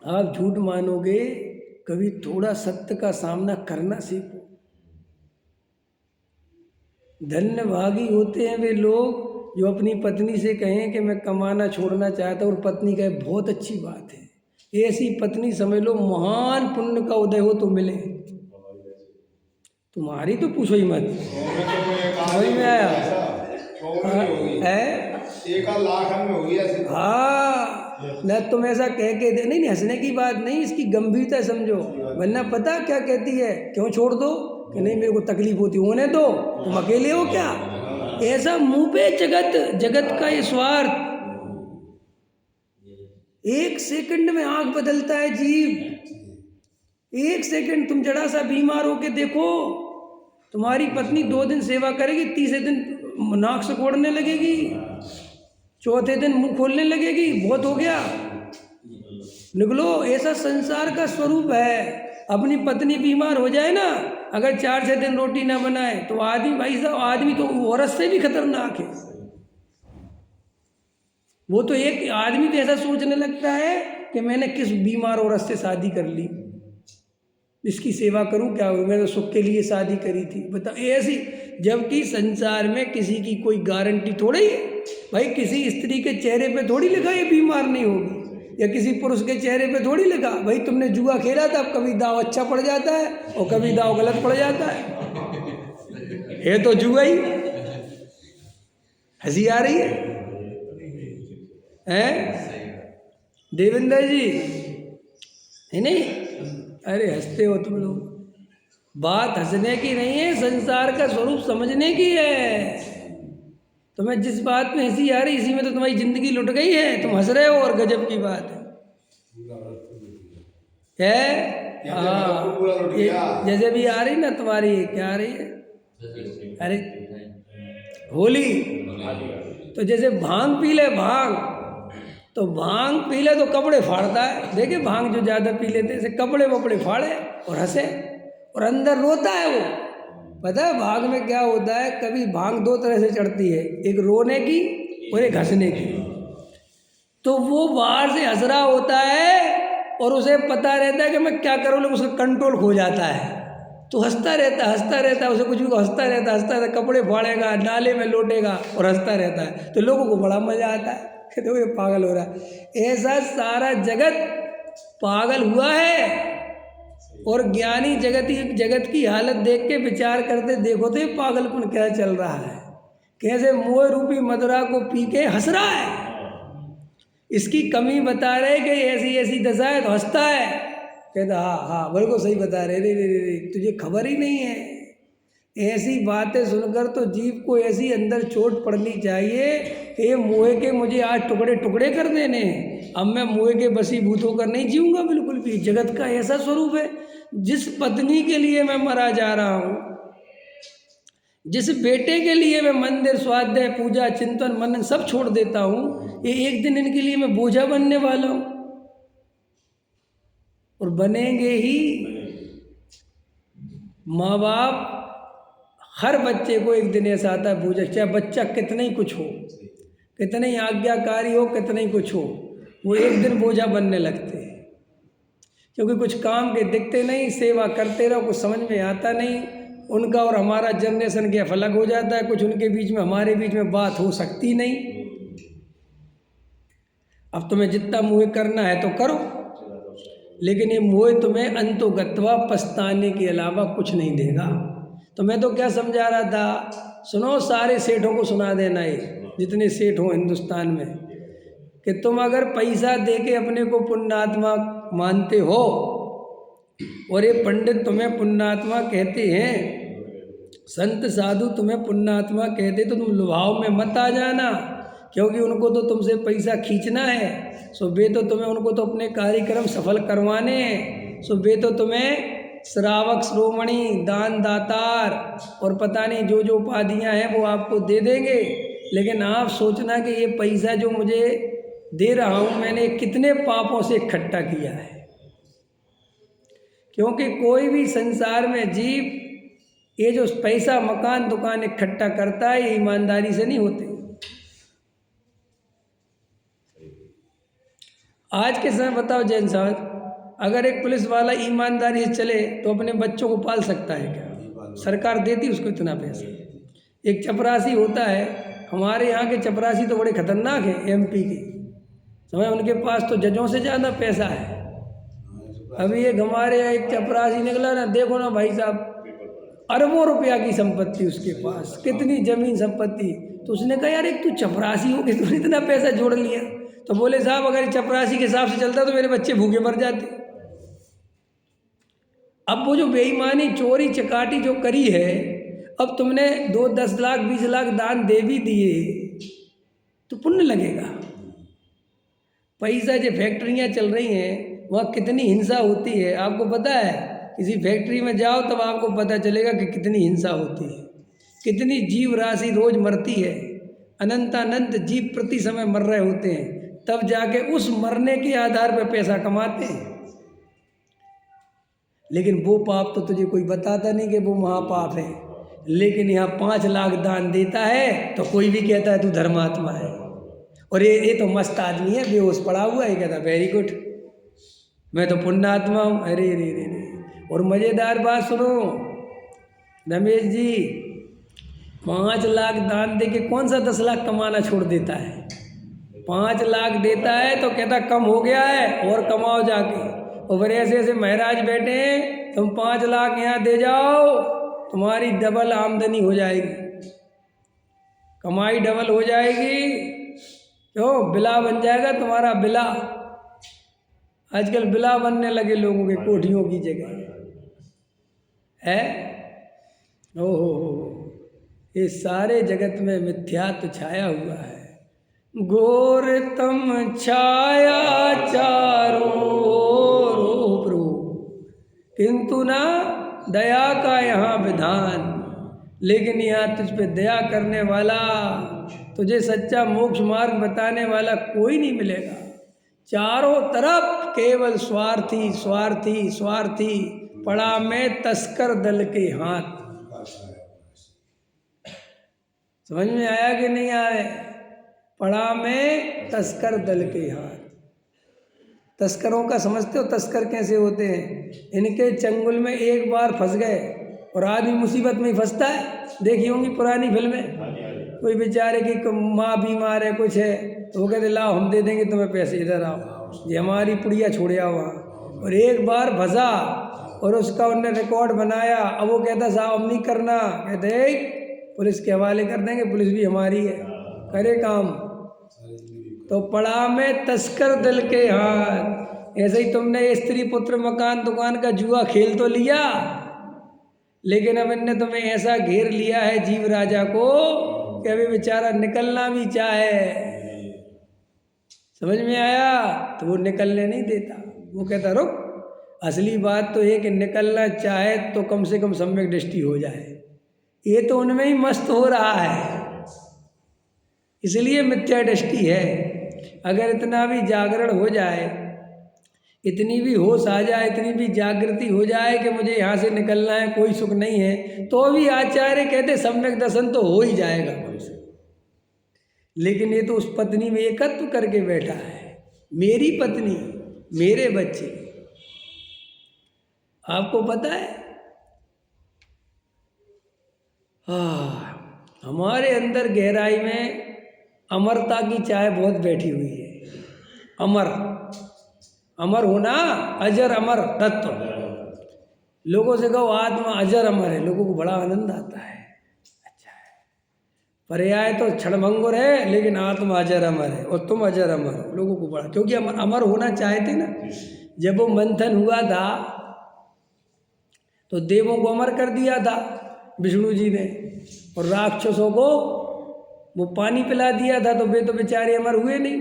आप झूठ मानोगे, कभी थोड़ा सत्य का सामना करना सीखो। धन्य भागी होते हैं वे लोग जो अपनी पत्नी से कहें कि मैं कमाना छोड़ना चाहता हूँ और पत्नी कहे बहुत अच्छी बात है। ऐसी पत्नी समझ लो महान पुण्य का उदय हो तो मिले। तुम्हारी तो पूछो ही मत। समझ में आया है। 1 लाख में हो गया। हाँ न तुम ऐसा कह के दे, नहीं हंसने की बात नहीं, इसकी गंभीरता समझो। वरना पता क्या कहती है, क्यों छोड़ दो कि नहीं मेरे को तकलीफ होती, होने दो, तुम अकेले हो क्या। ऐसा मुंह पे जगत का ये स्वार्थ। 1 सेकंड में आंख बदलता है जीव। 1 सेकंड तुम जरा सा बीमार होके देखो, तुम्हारी पत्नी 2 दिन सेवा करेगी, तीसरे दिन नाक से कोड़ने लगेगी, चौथे दिन मुंह खोलने लगेगी, बहुत हो गया निकलो। ऐसा संसार का स्वरूप है। अपनी पत्नी बीमार हो जाए ना, अगर 4-6 दिन रोटी ना बनाए तो आदमी, भाई साहब आदमी तो औरत से भी खतरनाक है। वो तो एक आदमी तो ऐसा सोचने लगता है कि मैंने किस बीमार औरत से शादी कर ली, इसकी सेवा करूं क्या, मैंने तो सुख के लिए शादी करी थी। बता ऐसी, जबकि संसार में किसी की कोई गारंटी थोड़ी है भाई। किसी स्त्री के चेहरे पे थोड़ी लिखा ये बीमार नहीं होगी, या किसी पुरुष के चेहरे पे थोड़ी लिखा भाई तुमने जुआ खेला था, कभी दाव अच्छा पड़ जाता है और कभी दाव गलत पड़ जाता है तो जुआ ही। हंसी आ रही है देवेंद्र जी, है नहीं। अरे हंसते हो तुम लोग। बात हंसने की नहीं है, संसार का स्वरूप समझने की है। तुम्हें जिस बात में हंसी आ रही इसी में तो तुम्हारी जिंदगी लुट गई है। तुम हंस रहे हो और गजब की बात है। हाँ जैसे भी आ रही ना तुम्हारी, क्या आ रही है, अरे होली तो जैसे भांग पी ले, भांग तो भांग पी ले तो कपड़े फाड़ता है। देखे भांग जो ज़्यादा पी लेते हैं कपड़े वपड़े फाड़े और हंसे और अंदर रोता है वो। पता है भांग में क्या होता है, कभी भांग 2 तरह से चढ़ती है, एक रोने की और एक हंसने की। तो वो बाहर से हंस रहा होता है और उसे पता रहता है कि मैं क्या करूँ, लेकिन उसका कंट्रोल खो जाता है। तो हंसता रहता है, उसे कुछ भी हंसता रहता, कपड़े फाड़ेगा, नाले में लौटेगा और हंसता रहता है। तो लोगों को बड़ा मजा आता है, तो ये पागल हो रहा है। ऐसा सारा जगत पागल हुआ है। और ज्ञानी जगत की हालत देख के विचार करते देखो तो ये पागलपन क्या चल रहा है, कैसे मोह रूपी मदिरा को पी के हंस रहा है। इसकी कमी बता रहे कि ऐसी ऐसी दशा है तो हंसता है। कहता हाँ हाँ बिल्कुल सही बता रहे, रे तुझे खबर ही नहीं है। ऐसी बातें सुनकर तो जीव को ऐसी अंदर चोट पड़नी चाहिए कि ये मोहे के मुझे आज टुकड़े टुकड़े कर देने, अब मैं मोहे के बसीभूत होकर नहीं जीऊँगा बिल्कुल भी। जगत का ऐसा स्वरूप है, जिस पत्नी के लिए मैं मरा जा रहा हूँ, जिस बेटे के लिए मैं मंदिर स्वाध्याय पूजा चिंतन मनन सब छोड़ देता हूँ, ये एक दिन इनके लिए मैं बोझा बनने वाला हूँ। और बनेंगे ही। माँ बाप हर बच्चे को एक दिन ऐसा आता है बोझा, चाहे बच्चा कितना ही कुछ हो, कितना ही आज्ञाकारी हो, कितना ही कुछ हो, वो एक दिन बोझा बनने लगते हैं। क्योंकि कुछ काम के दिखते नहीं, सेवा करते रहो, कुछ समझ में आता नहीं। उनका और हमारा जनरेशन गैप अलग हो जाता है, कुछ उनके बीच में हमारे बीच में बात हो सकती नहीं। अब तुम्हें जितना मोह करना है तो करो, लेकिन ये मोह तुम्हें अंतोगत्वा पछताने के अलावा कुछ नहीं देगा। तो मैं तो क्या समझा रहा था, सुनो, सारे सेठों को सुना देना, ये जितने सेठ हो हिंदुस्तान में, कि तुम अगर पैसा दे के अपने को पुण्यात्मा मानते हो और ये पंडित तुम्हें पुण्यात्मा कहते हैं, संत साधु तुम्हें पुण्यात्मा कहते, तो तुम लुभाव में मत आ जाना, क्योंकि उनको तो तुमसे पैसा खींचना है। सो वे तो तुम्हें, उनको तो अपने कार्यक्रम सफल करवाने हैं। सो वे तो तुम्हें श्रावक श्रोमणी दान दातार और पता नहीं जो जो उपाधियाँ हैं वो आपको दे देंगे। लेकिन आप सोचना कि ये पैसा जो मुझे दे रहा हूँ, मैंने कितने पापों से इकट्ठा किया है। क्योंकि कोई भी संसार में जीव ये जो पैसा मकान दुकान इकट्ठा करता है, ये ईमानदारी से नहीं होते। आज के समय बताओ जैन साहब, अगर एक पुलिस वाला ईमानदारी से चले तो अपने बच्चों को पाल सकता है क्या? सरकार देती उसको इतना पैसा। एक चपरासी होता है, हमारे यहाँ के चपरासी तो बड़े खतरनाक हैं, एमपी के समय, उनके पास तो जजों से ज़्यादा पैसा है। अभी एक हमारे यहाँ एक चपरासी निकला ना, देखो ना भाई साहब, अरबों रुपया की संपत्ति उसके पास, कितनी जमीन संपत्ति। तो उसने कहा यार, एक तू चपरासी हो कि तूने इतना पैसा जोड़ लिया? तो बोले साहब, अगर चपरासी के हिसाब से चलता तो मेरे बच्चे भूखे मर जाते। अब वो जो बेईमानी चोरी चकाटी जो करी है, अब तुमने 10 लाख 20 लाख दान दे भी दिए तो पुण्य लगेगा। पैसा जो फैक्ट्रियाँ चल रही हैं, वहाँ कितनी हिंसा होती है आपको पता है? किसी फैक्ट्री में जाओ तब आपको पता चलेगा कि कितनी हिंसा होती है, कितनी जीव राशि रोज मरती है, अनंतानंत जीव प्रति समय मर रहे होते हैं, तब जाके उस मरने के आधार पर पैसा कमाते हैं। लेकिन वो पाप तो तुझे कोई बताता नहीं कि वो महापाप है। लेकिन यहाँ 5 लाख दान देता है तो कोई भी कहता है तू धर्मात्मा है। और ये तो मस्त आदमी है, बेहोश पड़ा हुआ है, कहता वेरी गुड, मैं तो पुण्यात्मा हूँ। अरे रे रे रे। और मज़ेदार बात सुनो रमेश जी, 5 लाख दान दे के कौन सा 10 लाख कमाना छोड़ देता है? 5 लाख देता है तो कहता कम हो गया है और कमाओ जाके। और फिर ऐसे ऐसे महाराज बैठे हैं, तुम 5 लाख यहाँ दे जाओ, तुम्हारी डबल आमदनी हो जाएगी, कमाई डबल हो जाएगी। क्यों? बिला बन जाएगा तुम्हारा, बिला। आजकल बिला बनने लगे लोगों के कोठियों की जगह है। ओहो, ये सारे जगत में मिथ्यात्व छाया हुआ है। घोरतम छाया चारों ओर हो प्रभु, किंतु ना दया का यहाँ विधान। लेकिन यहाँ तुझ पे दया करने वाला, तुझे सच्चा मोक्ष मार्ग बताने वाला कोई नहीं मिलेगा। चारों तरफ केवल स्वार्थी स्वार्थी स्वार्थी, पड़ा में तस्कर दल के हाथ। समझ में आया कि नहीं आए? पड़ा में तस्कर दल के हाथ। तस्करों का समझते हो तस्कर कैसे होते हैं? इनके चंगुल में एक बार फंस गए और आदमी मुसीबत में ही फंसता है। देखी होंगी पुरानी फिल्में, कोई बेचारे की माँ बीमार है, कुछ है, तो वो कहते लाओ हम दे देंगे तुम्हें पैसे, इधर आओ, ये हमारी पुड़िया छोड़े आओ वहाँ। और एक बार फंसा और उसका उनने रिकॉर्ड बनाया। अब वो कहता साहब अब नहीं करना, कहते पुलिस के हवाले कर देंगे, पुलिस भी हमारी है, करे काम। तो पड़ा में तस्कर दल के हाथ। ऐसे ही तुमने स्त्री पुत्र मकान दुकान का जुआ खेल तो लिया, लेकिन अब इनने तुम्हें ऐसा घेर लिया है जीव राजा को कि अभी बेचारा निकलना भी चाहे, समझ में आया, तो वो निकलने नहीं देता। वो कहता रुक, असली बात तो ये कि निकलना चाहे तो कम से कम सम्यक दृष्टि हो जाए, ये तो उनमें ही मस्त हो रहा है, इसलिए मिथ्या दृष्टि है। अगर इतना भी जागरण हो जाए, इतनी भी होश आ जाए, इतनी भी जागृति हो जाए कि मुझे यहाँ से निकलना है, कोई सुख नहीं है, तो भी आचार्य कहते सम्यक दर्शन तो हो ही जाएगा कोई से। लेकिन ये तो उस पत्नी में एकत्व करके बैठा है, मेरी पत्नी, मेरे बच्चे। आपको पता है, हमारे अंदर गहराई में अमरता की चाय बहुत बैठी हुई है। अमर, अमर होना, अजर अमर तत्व। लोगों से कहो आत्मा अजर अमर है, लोगों को बड़ा आनंद आता है, अच्छा है। पर्याय तो क्षणभंगुर है, लेकिन आत्मा अजर अमर है और तुम अजर अमर हो, लोगों को बड़ा, क्योंकि अमर होना चाहते ना। जब वो मंथन हुआ था तो देवों को अमर कर दिया था विष्णु जी ने, और राक्षसों को वो पानी पिला दिया था, तो वे तो बेचारे अमर हुए नहीं।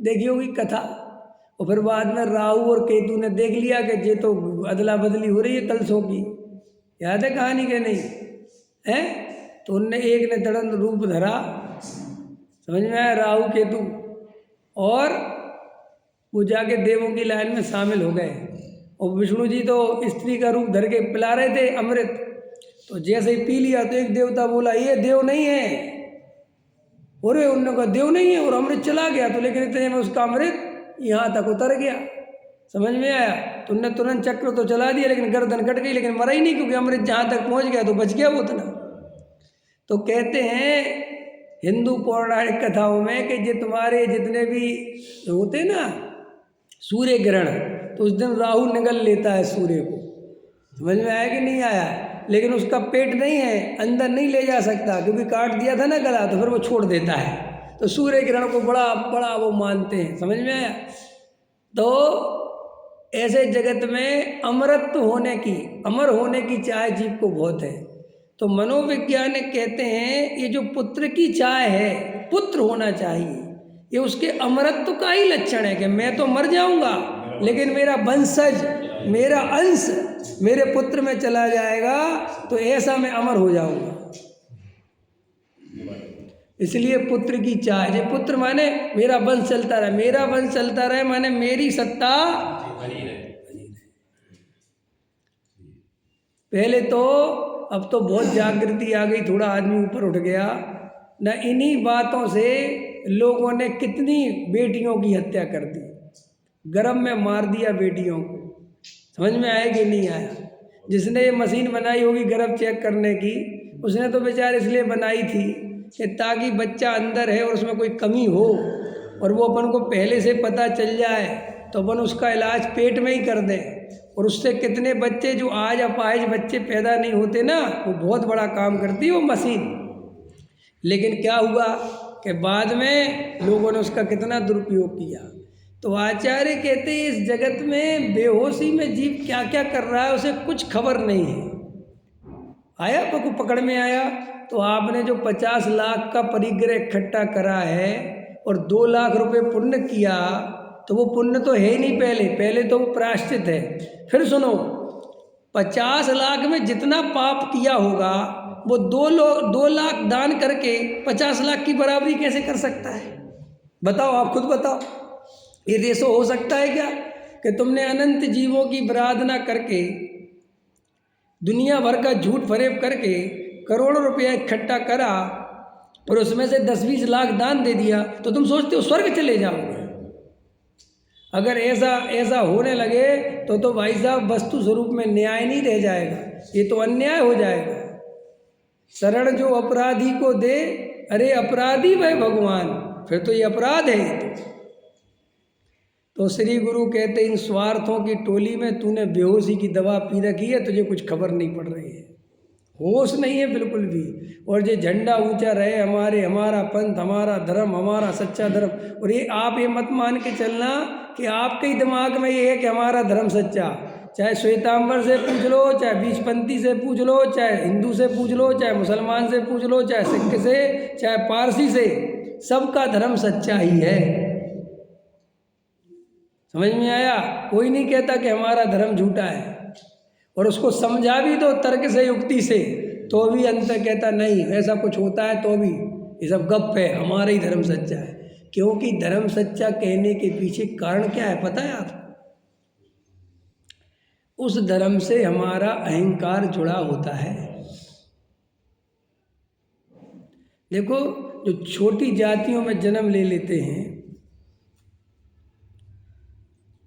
देखी होगी कथा। और फिर बाद में राहु और केतु ने देख लिया कि ये तो अदला बदली हो रही है कलशों की, याद है कहानी के नहीं है? तो उनने एक ने दड़ंत रूप धरा, समझ में आया, राहु केतु, और वो जाके देवों की लाइन में शामिल हो गए। और विष्णु जी तो स्त्री का रूप धर के पिला रहे थे अमृत, तो जैसे ही पी लिया तो एक देवता बोला ये देव नहीं है, और उन्होंने कहा देव नहीं है, और अमृत चला गया। तो लेकिन इतने में उसका अमृत यहाँ तक उतर गया, समझ में आया। तो उन्होंने तुरंत चक्र तो चला दिया, लेकिन गर्दन कट गई, लेकिन मरा ही नहीं, क्योंकि अमृत जहाँ तक पहुँच गया तो बच गया वो उतना। तो कहते हैं हिंदू पौराणिक कथाओं में कि ये तुम्हारे जितने भी होते ना सूर्य ग्रहण, तो उस दिन राहु निगल लेता है सूर्य को, समझ में आया कि नहीं आया। लेकिन उसका पेट नहीं है, अंदर नहीं ले जा सकता, क्योंकि काट दिया था ना गला, तो फिर वो छोड़ देता है। तो सूर्य ग्रहण को बड़ा बड़ा वो मानते हैं, समझ में आया। तो ऐसे जगत में अमरत्व होने की, अमर होने की चाह जीव को बहुत है। तो मनोवैज्ञानिक कहते हैं ये जो पुत्र की चाह है, पुत्र होना चाहिए, ये उसके अमरत्व का ही लक्षण है कि मैं तो मर जाऊंगा, लेकिन मेरा वंशज, मेरा अंश मेरे पुत्र में चला जाएगा, तो ऐसा मैं अमर हो जाऊंगा। इसलिए पुत्र की चाह है। पुत्र माने मेरा वंश चलता रहे, मेरा वंश चलता रहे माने मेरी सत्ता पहले तो, अब तो बहुत जागृति आ गई, थोड़ा आदमी ऊपर उठ गया ना। इन्हीं बातों से लोगों ने कितनी बेटियों की हत्या कर दी, गर्भ में मार दिया बेटियों को, समझ में आया कि नहीं आया। जिसने ये मशीन बनाई होगी गर्भ चेक करने की, उसने तो बेचारे इसलिए बनाई थी कि ताकि बच्चा अंदर है और उसमें कोई कमी हो और वो अपन को पहले से पता चल जाए, तो अपन उसका इलाज पेट में ही कर दें। और उससे कितने बच्चे जो आज अपाहिज बच्चे पैदा नहीं होते ना, वो बहुत बड़ा काम करती है वो मशीन। लेकिन क्या हुआ कि बाद में लोगों ने उसका कितना दुरुपयोग किया। तो आचार्य कहते हैं इस जगत में बेहोशी में जीव क्या क्या कर रहा है उसे कुछ खबर नहीं है। आया पकड़ में आया, तो आपने जो 50 लाख का परिग्रह इकट्ठा करा है और 2 लाख रुपए पुण्य किया, तो वो पुण्य तो है ही नहीं, पहले तो वो प्रायश्चित है। फिर सुनो, 50 लाख में जितना पाप किया होगा वो 2 लाख दान करके 50 लाख की बराबरी कैसे कर सकता है? बताओ, आप खुद बताओ, ये रेशो हो सकता है क्या? कि तुमने अनंत जीवों की आराधना करके, दुनिया भर का झूठ फरेब करके करोड़ों रुपया इकट्ठा करा और उसमें से 10-20 लाख दान दे दिया, तो तुम सोचते हो स्वर्ग चले जाओगे? अगर ऐसा होने लगे तो भाई साहब वस्तु स्वरूप में न्याय नहीं रह जाएगा, ये तो अन्याय हो जाएगा। शरण जो अपराधी को दे, अरे अपराधी वह भगवान, फिर तो ये अपराध है। तो श्री गुरु कहते इन स्वार्थों की टोली में तूने बेहोशी की दवा पी रखी है, तुझे कुछ खबर नहीं पड़ रही है, होश नहीं है बिल्कुल भी। और ये झंडा ऊंचा रहे हमारा पंथ, हमारा धर्म, हमारा सच्चा धर्म, और ये आप ये मत मान के चलना कि आपके ही दिमाग में ये है कि हमारा धर्म सच्चा। चाहे श्वेतांबर से पूछ लो, चाहे बीजपंथी से पूछ लो, चाहे हिंदू से पूछ लो, चाहे मुसलमान से पूछ लो, चाहे सिख से, चाहे पारसी से, सबका धर्म सच्चा ही है। समझ में आया? कोई नहीं कहता कि हमारा धर्म झूठा है, और उसको समझा भी दो तर्क से, युक्ति से, तो भी अंत कहता नहीं ऐसा कुछ होता है, तो भी ये सब गप है, हमारा ही धर्म सच्चा है। क्योंकि धर्म सच्चा कहने के पीछे कारण क्या है पता है आपको? उस धर्म से हमारा अहंकार जुड़ा होता है। देखो, जो छोटी जातियों में जन्म ले लेते हैं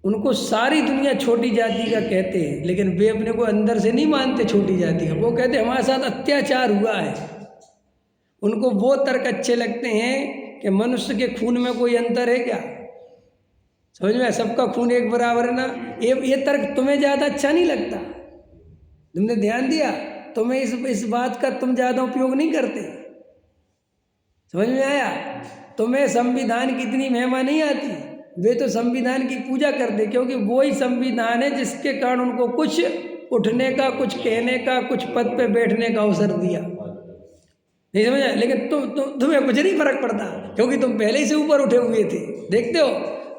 उनको सारी दुनिया छोटी जाति का कहते हैं, लेकिन वे अपने को अंदर से नहीं मानते छोटी जाति का। वो कहते हमारे साथ अत्याचार हुआ है। उनको वो तर्क अच्छे लगते हैं कि मनुष्य के खून में कोई अंतर है क्या? समझ में? सबका खून एक बराबर है ना। ये तर्क तुम्हें ज़्यादा अच्छा नहीं लगता? तुमने ध्यान दिया? तुम्हें इस बात का तुम ज़्यादा उपयोग नहीं करते। समझ में आया? तुम्हें संविधान की इतनी महिमा नहीं आती। वे तो संविधान की पूजा करते, क्योंकि वही संविधान है जिसके कारण उनको कुछ उठने का, कुछ कहने का, कुछ पद पे बैठने का अवसर दिया। नहीं समझ आया? लेकिन तुम्हें कुछ नहीं फर्क पड़ता, क्योंकि तुम पहले ही से ऊपर उठे हुए थे। देखते हो,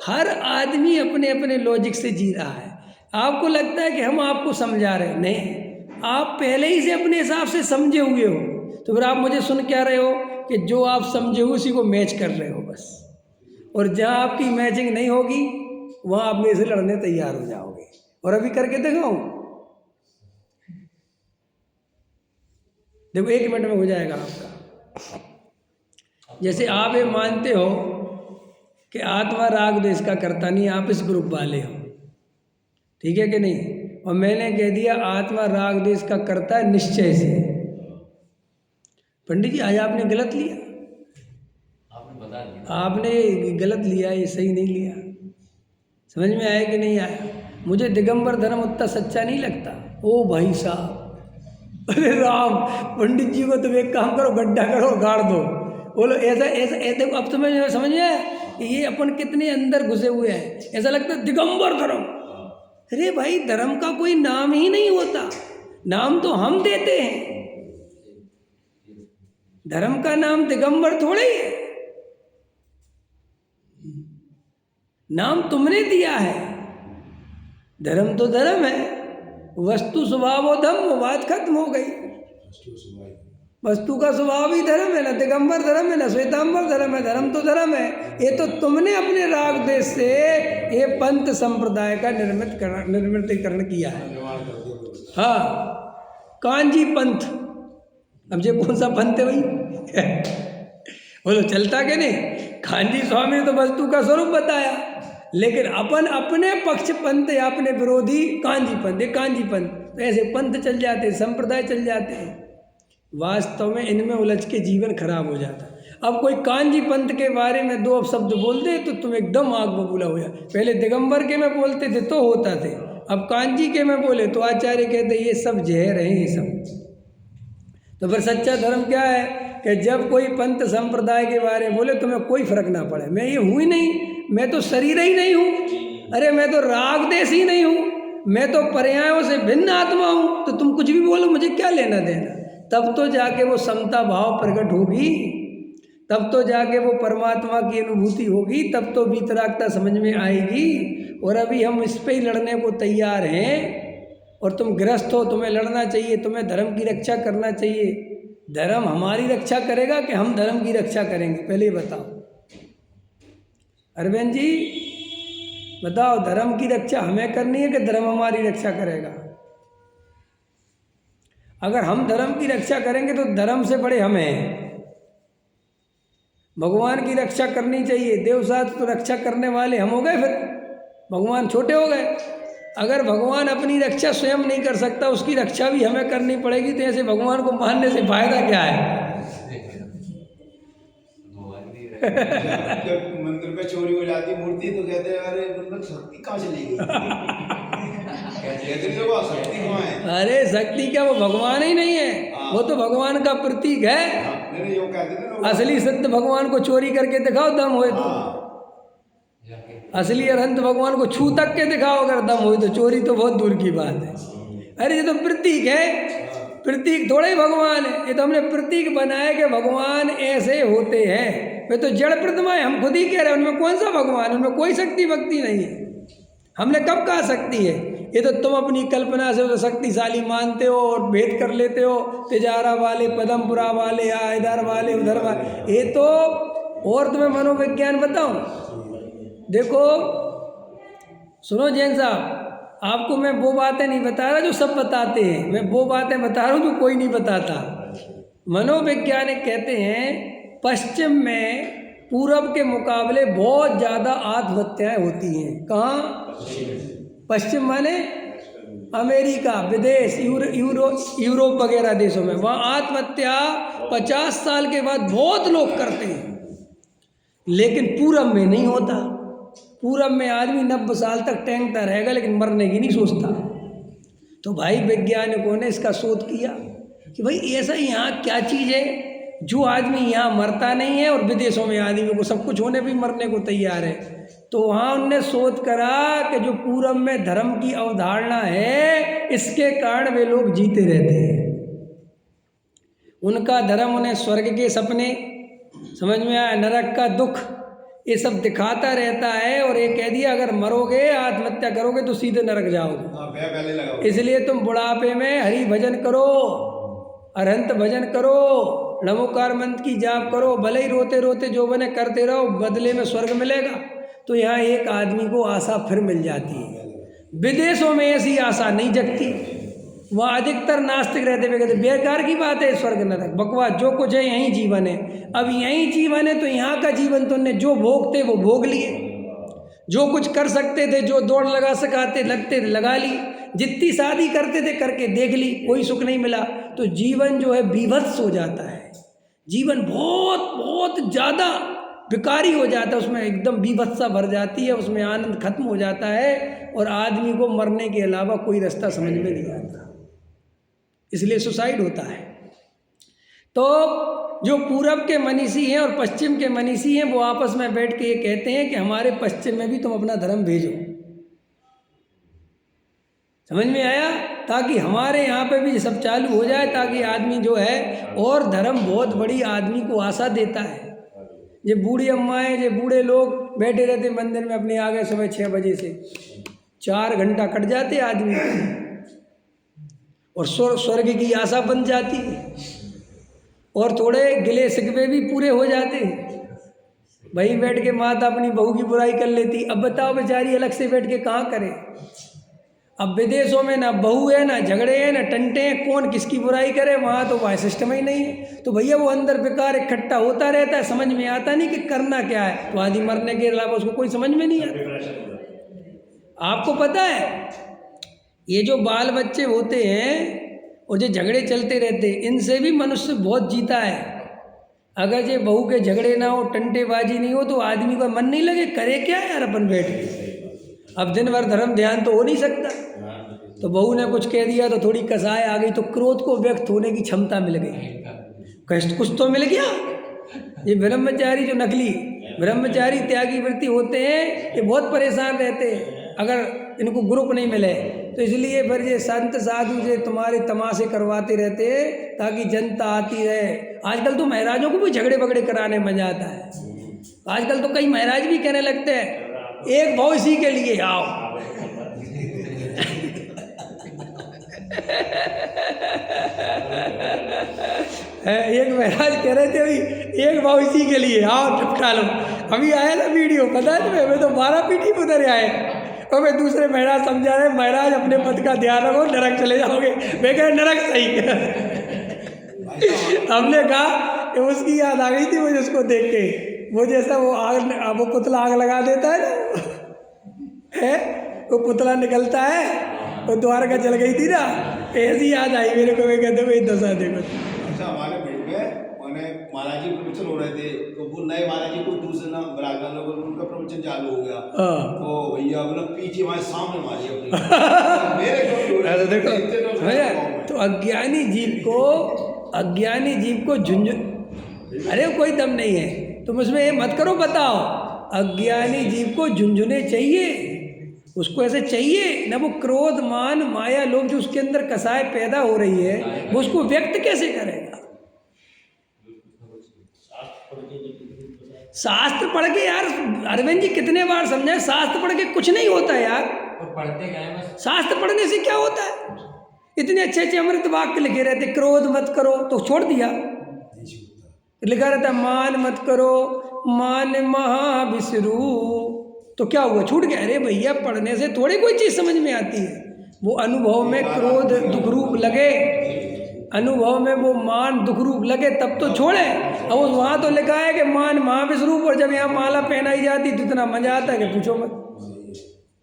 हर आदमी अपने अपने लॉजिक से जी रहा है। आपको लगता है कि हम आपको समझा रहे हैं, नहीं, आप पहले ही से अपने हिसाब से समझे हुए हो। तो फिर आप मुझे सुन क्या रहे हो कि जो आप समझे हो उसी को मैच कर रहे हो बस। और जहाँ आपकी मैचिंग नहीं होगी वहाँ आप मेरे से लड़ने तैयार हो जाओगे। और अभी करके दिखाऊं, देखो 1 मिनट में हो जाएगा आपका। जैसे आप ये मानते हो कि आत्मा राग द्वेष का करता नहीं, आप इस ग्रुप वाले हो, ठीक है कि नहीं? और मैंने कह दिया आत्मा राग द्वेष का करता है निश्चय से। पंडित जी आज आपने गलत लिया, आपने गलत लिया, ये सही नहीं लिया। समझ में आया कि नहीं आया? मुझे दिगंबर धर्म उतना सच्चा नहीं लगता। ओ भाई साहब, अरे राम, पंडित जी को तुम एक काम करो, गड्ढा करो और गाड़ दो। बोलो ऐसा ऐसा ऐसे। अब तुम्हें समझ में आया कि ये अपन कितने अंदर घुसे हुए हैं। ऐसा लगता है दिगंबर धर्म। अरे भाई, धर्म का कोई नाम ही नहीं होता, नाम तो हम देते हैं। धर्म का नाम दिगंबर थोड़े ही है, नाम तुमने दिया है। धर्म तो धर्म है, वस्तु स्वभाव और धर्म, वो बात खत्म हो गई। वस्तु का स्वभाव ही धर्म है, ना दिगंबर धर्म है, ना श्वेतांबर धर्म है। धर्म तो धर्म है। ये तो तुमने अपने राग देश से ये पंथ संप्रदाय का निर्मितीकरण किया है। हाँ, कांजी पंथ। अब ये कौन सा पंथ है भाई? बोलो चलता कि नहीं? कांजी स्वामी ने तो वस्तु का स्वरूप बताया, लेकिन अपन अपने पक्ष पंथ या अपने विरोधी कांजी पंथ, ये कांजी पंथ, तो ऐसे पंथ चल जाते हैं, संप्रदाय चल जाते हैं। वास्तव में इनमें उलझ के जीवन खराब हो जाता है। अब कोई कांजी पंथ के बारे में 2 शब्द बोलते तो तुम एकदम आग बबूला हो जाए। पहले दिगंबर के में बोलते थे तो होता थे, अब कांजी के में बोले तो आचार्य कहते ये सब जहर हैं ये सब। तो फिर सच्चा धर्म क्या है कि जब कोई पंथ संप्रदाय के बारे में बोले तुम्हें कोई फर्क ना पड़े। मैं ये हूँ ही नहीं, मैं तो शरीर ही नहीं हूँ, अरे मैं तो राग देश ही नहीं हूँ, मैं तो पर्यायों से भिन्न आत्मा हूँ। तो तुम कुछ भी बोलो, मुझे क्या लेना देना? तब तो जाके वो समता भाव प्रकट होगी, तब तो जाके वो परमात्मा की अनुभूति होगी, तब तो वीतरागता समझ में आएगी। और अभी हम इस पे ही लड़ने को तैयार हैं। और तुम गृहस्थ हो, तुम्हें लड़ना चाहिए, तुम्हें धर्म की रक्षा करना चाहिए। धर्म हमारी रक्षा करेगा कि हम धर्म की रक्षा करेंगे? पहले बताओ अरविंद जी, बताओ, धर्म की रक्षा हमें करनी है कि धर्म हमारी रक्षा करेगा? अगर हम धर्म की रक्षा करेंगे तो धर्म से बड़े हम हैं। भगवान की रक्षा करनी चाहिए, देवशास्त्र तो रक्षा करने वाले हम हो गए, फिर भगवान छोटे हो गए। अगर भगवान अपनी रक्षा स्वयं नहीं कर सकता, उसकी रक्षा भी हमें करनी पड़ेगी, तो ऐसे भगवान को मानने से फायदा क्या है? जब मंदिर में चोरी हो जाती मूर्ति तो कहते हैं अरे मतलब शक्ति कहाँ चली गई? कहते हैं वो शक्ति कहाँ है? अरे शक्ति क्या, वो भगवान ही नहीं है, वो तो भगवान का प्रतीक है। नहीं, वो कहते हैं असली सत्य भगवान को चोरी करके दिखाओ, दम होए तो। असली अरहंत भगवान को छू तक के दिखाओ अगर दम हो तो, चोरी तो बहुत दूर की बात है। अरे ये तो प्रतीक है, प्रतीक थोड़े ही भगवान है। ये तो हमने प्रतीक बनाया कि भगवान ऐसे होते हैं। वे तो जड़ प्रतिमा है, हम खुद ही कह रहे हैं उनमें कौन सा भगवान, उनमें कोई शक्ति भक्ति नहीं है। हमने कब कहा शक्ति है? ये तो तुम अपनी कल्पना से उसे शक्तिशाली मानते हो और भेद कर लेते हो, तिजारा वाले, पदमपुरा वाले, या इधर वाले उधर वाले। ये तो, और तुम्हें मनोविज्ञान बताऊं, देखो सुनो जैन साहब, आपको मैं वो बातें नहीं बता रहा जो सब बताते हैं, मैं वो बातें बता रहा हूँ जो कोई नहीं बताता। मनोवैज्ञानिक कहते हैं पश्चिम में पूरब के मुकाबले बहुत ज़्यादा आत्महत्याएं होती हैं। कहाँ? पश्चिम माने अमेरिका, विदेश, यूरोप वगैरह देशों में। वहाँ आत्महत्या 50 साल के बाद बहुत लोग करते हैं, लेकिन पूरब में नहीं होता। पूरब में आदमी 90 साल तक टैंकता रहेगा लेकिन मरने की नहीं सोचता। तो भाई वैज्ञानिकों ने इसका शोध किया कि भाई ऐसा यहाँ क्या चीज़ है जो आदमी यहाँ मरता नहीं है और विदेशों में आदमी को सब कुछ होने भी मरने को तैयार है। तो वहाँ उनने शोध करा कि जो पूरब में धर्म की अवधारणा है, इसके कारण वे लोग जीते रहते हैं। उनका धर्म उन्हें स्वर्ग के सपने, समझ में आया, नरक का दुख, ये सब दिखाता रहता है। और ये कह दिया अगर मरोगे, आत्महत्या करोगे तो सीधे नरक जाओगे। इसलिए तुम बुढ़ापे में हरि भजन करो, अरहंत भजन करो, नमोकार मंत्र की जाप करो, भले ही रोते रोते जो बने करते रहो, बदले में स्वर्ग मिलेगा। तो यहाँ एक आदमी को आशा फिर मिल जाती है। विदेशों में ऐसी आशा नहीं जगती, वहाँ अधिकतर नास्तिक रहते हुए कहते बेकार की बात है स्वर्ग नरक, बकवास, जो कुछ है यहीं जीवन है। अब यहीं जीवन है तो यहाँ का जीवन तो उन्हें जो भोगते वो भोग लिए, जो कुछ कर सकते थे, जो दौड़ लगा सकाते लगते लगा ली, जितनी शादी करते थे करके देख ली, कोई सुख नहीं मिला। तो जीवन जो है विभत्स हो जाता है, जीवन बहुत बहुत ज़्यादा विकारी हो जाता है, उसमें एकदम विभत्सा भर जाती है, उसमें आनंद खत्म हो जाता है और आदमी को मरने के अलावा कोई रास्ता समझ में नहीं आता, इसलिए सुसाइड होता है। तो जो पूरब के मनीषी हैं और पश्चिम के मनीषी हैं, वो आपस में बैठ के ये कहते हैं कि हमारे पश्चिम में भी तुम अपना धर्म भेजो। समझ में आया? ताकि हमारे यहाँ पे भी सब चालू हो जाए, ताकि आदमी जो है, और धर्म बहुत बड़ी आदमी को आशा देता है। ये बूढ़ी अम्माएँ, ये बूढ़े लोग बैठे रहते मंदिर में अपने आगे, सुबह 6 बजे से 4 घंटा कट जाते आदमी और स्वर्ग की आशा बन जाती है और थोड़े गिले शिकवे भी पूरे हो जाते हैं। वहीं बैठ के माता अपनी बहू की बुराई कर लेती। अब बताओ बेचारी अलग से बैठ के कहाँ करे? अब विदेशों में ना बहू है, ना झगड़े हैं, ना टंटे हैं, कौन किसकी बुराई करे? वहाँ तो वह सिस्टम ही नहीं है। तो भैया वो अंदर बेकार इकट्ठा होता रहता है, समझ में आता नहीं कि करना क्या है। तो आदमी मरने के अलावा उसको कोई समझ में नहीं आता। आपको पता है ये जो बाल बच्चे होते हैं और जो झगड़े चलते रहते हैं, इनसे भी मनुष्य बहुत जीता है। अगर ये बहू के झगड़े ना हो, टंटेबाजी नहीं हो, तो आदमी का मन नहीं लगे, करे क्या यार अपन बैठ के। अब दिन भर धर्म ध्यान तो हो नहीं सकता। तो बहू ने कुछ कह दिया तो थोड़ी कसाय आ गई, तो क्रोध को व्यक्त होने की क्षमता मिल गई, कष्ट कुछ तो मिल गया। ये ब्रह्मचारी, जो नकली ब्रह्मचारी त्यागी वृत्ति होते हैं, ये बहुत परेशान रहते हैं अगर इनको ग्रुप नहीं मिले। तो इसलिए फिर ये संत साधु से तुम्हारे तमाशे करवाते रहते हैं ताकि जनता आती रहे। आजकल तो महाराजों को भी झगड़े बगड़े कराने मजा आता है। आजकल तो कई महाराज भी कहने लगते हैं एक भाव इसी के लिए आओ। एक महाराज कह रहे थे भाई एक भाव इसी के लिए आओ, निपटा लो। अभी आया ना वीडियो, पता है तुम्हें? मैं तो 12 पीढ़ी उधर आए और मैं दूसरे महाराज समझा रहे, महाराज अपने पद का ध्यान रखो, नरक चले जाओगे। मैं कह नरक सही। हमने कहा कि उसकी याद आ गई थी मुझे उसको देख के, वो जैसा वो आग, वो पुतला आग लगा देता है ना, है वो पुतला निकलता है, वो द्वारका चल गई थी ना, ऐसी याद आई मेरे को। मैं कहते भाई दशा देखो। अच्छा, हमारे पेट में उन्हें महाराज जी प्रवचन हो रहे थे, तो वो नए महाराज जी को दूसरे ना बराबर लोगों उनका प्रवचन चालू हो गया। तो भैया अपना पीछे हमारे सामने मारी अपनी मेरे देखो भैया। तो अज्ञानी जीव को झुंझुन, अरे कोई दम नहीं है, तुम उसमें ये मत करो। बताओ अज्ञानी जीव को झुंझुने चाहिए, उसको ऐसे चाहिए ना। वो क्रोध मान माया लोभ जो उसके अंदर कसाय पैदा हो रही है, वो उसको व्यक्त कैसे करेगा? शास्त्र पढ़ के यार, अरविंद जी कितने बार समझाए, शास्त्र पढ़ के कुछ नहीं होता यार। पढ़ते गए बस। शास्त्र पढ़ने से क्या होता है? इतने अच्छे अच्छे अमृत वाक्य लिखे रहते, क्रोध मत करो, तो छोड़ दिया। लिखा रहता है मान मत करो, मान महाविष्णु, तो क्या हुआ? छूट गया। अरे भैया, पढ़ने से थोड़ी कोई चीज़ समझ में आती है। वो अनुभव में क्रोध दुख रूप लगे, अनुभव में वो मान दुख रूप लगे तब तो छोड़े। अब उस वहाँ तो लिखा है कि मान महाविष्णु, और जब यहाँ माला पहनाई जाती तो इतना मजा आता है कि पूछो मत।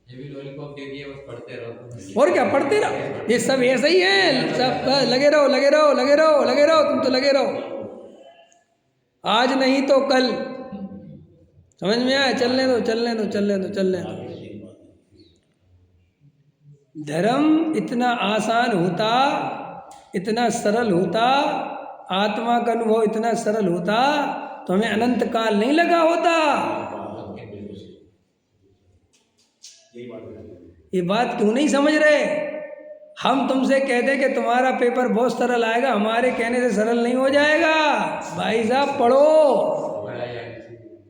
ये भी लॉलीपॉप दे दिए, बस पढ़ते रहो। और क्या, पढ़ते रहो। ये सब ऐसा ही है, सब लगे रहो लगे रहो लगे रहो लगे रहो, तुम तो लगे रहो। आज नहीं तो कल, समझ में आया? चलने दो चलने दो चलने दो चलने दो। धर्म इतना आसान होता, इतना सरल होता, आत्मा का अनुभव इतना सरल होता तो हमें अनंत काल नहीं लगा होता। ये बात क्यों नहीं समझ रहे? हम तुमसे कहते कि तुम्हारा पेपर बहुत सरल आएगा, हमारे कहने से सरल नहीं हो जाएगा। भाई साहब पढ़ो।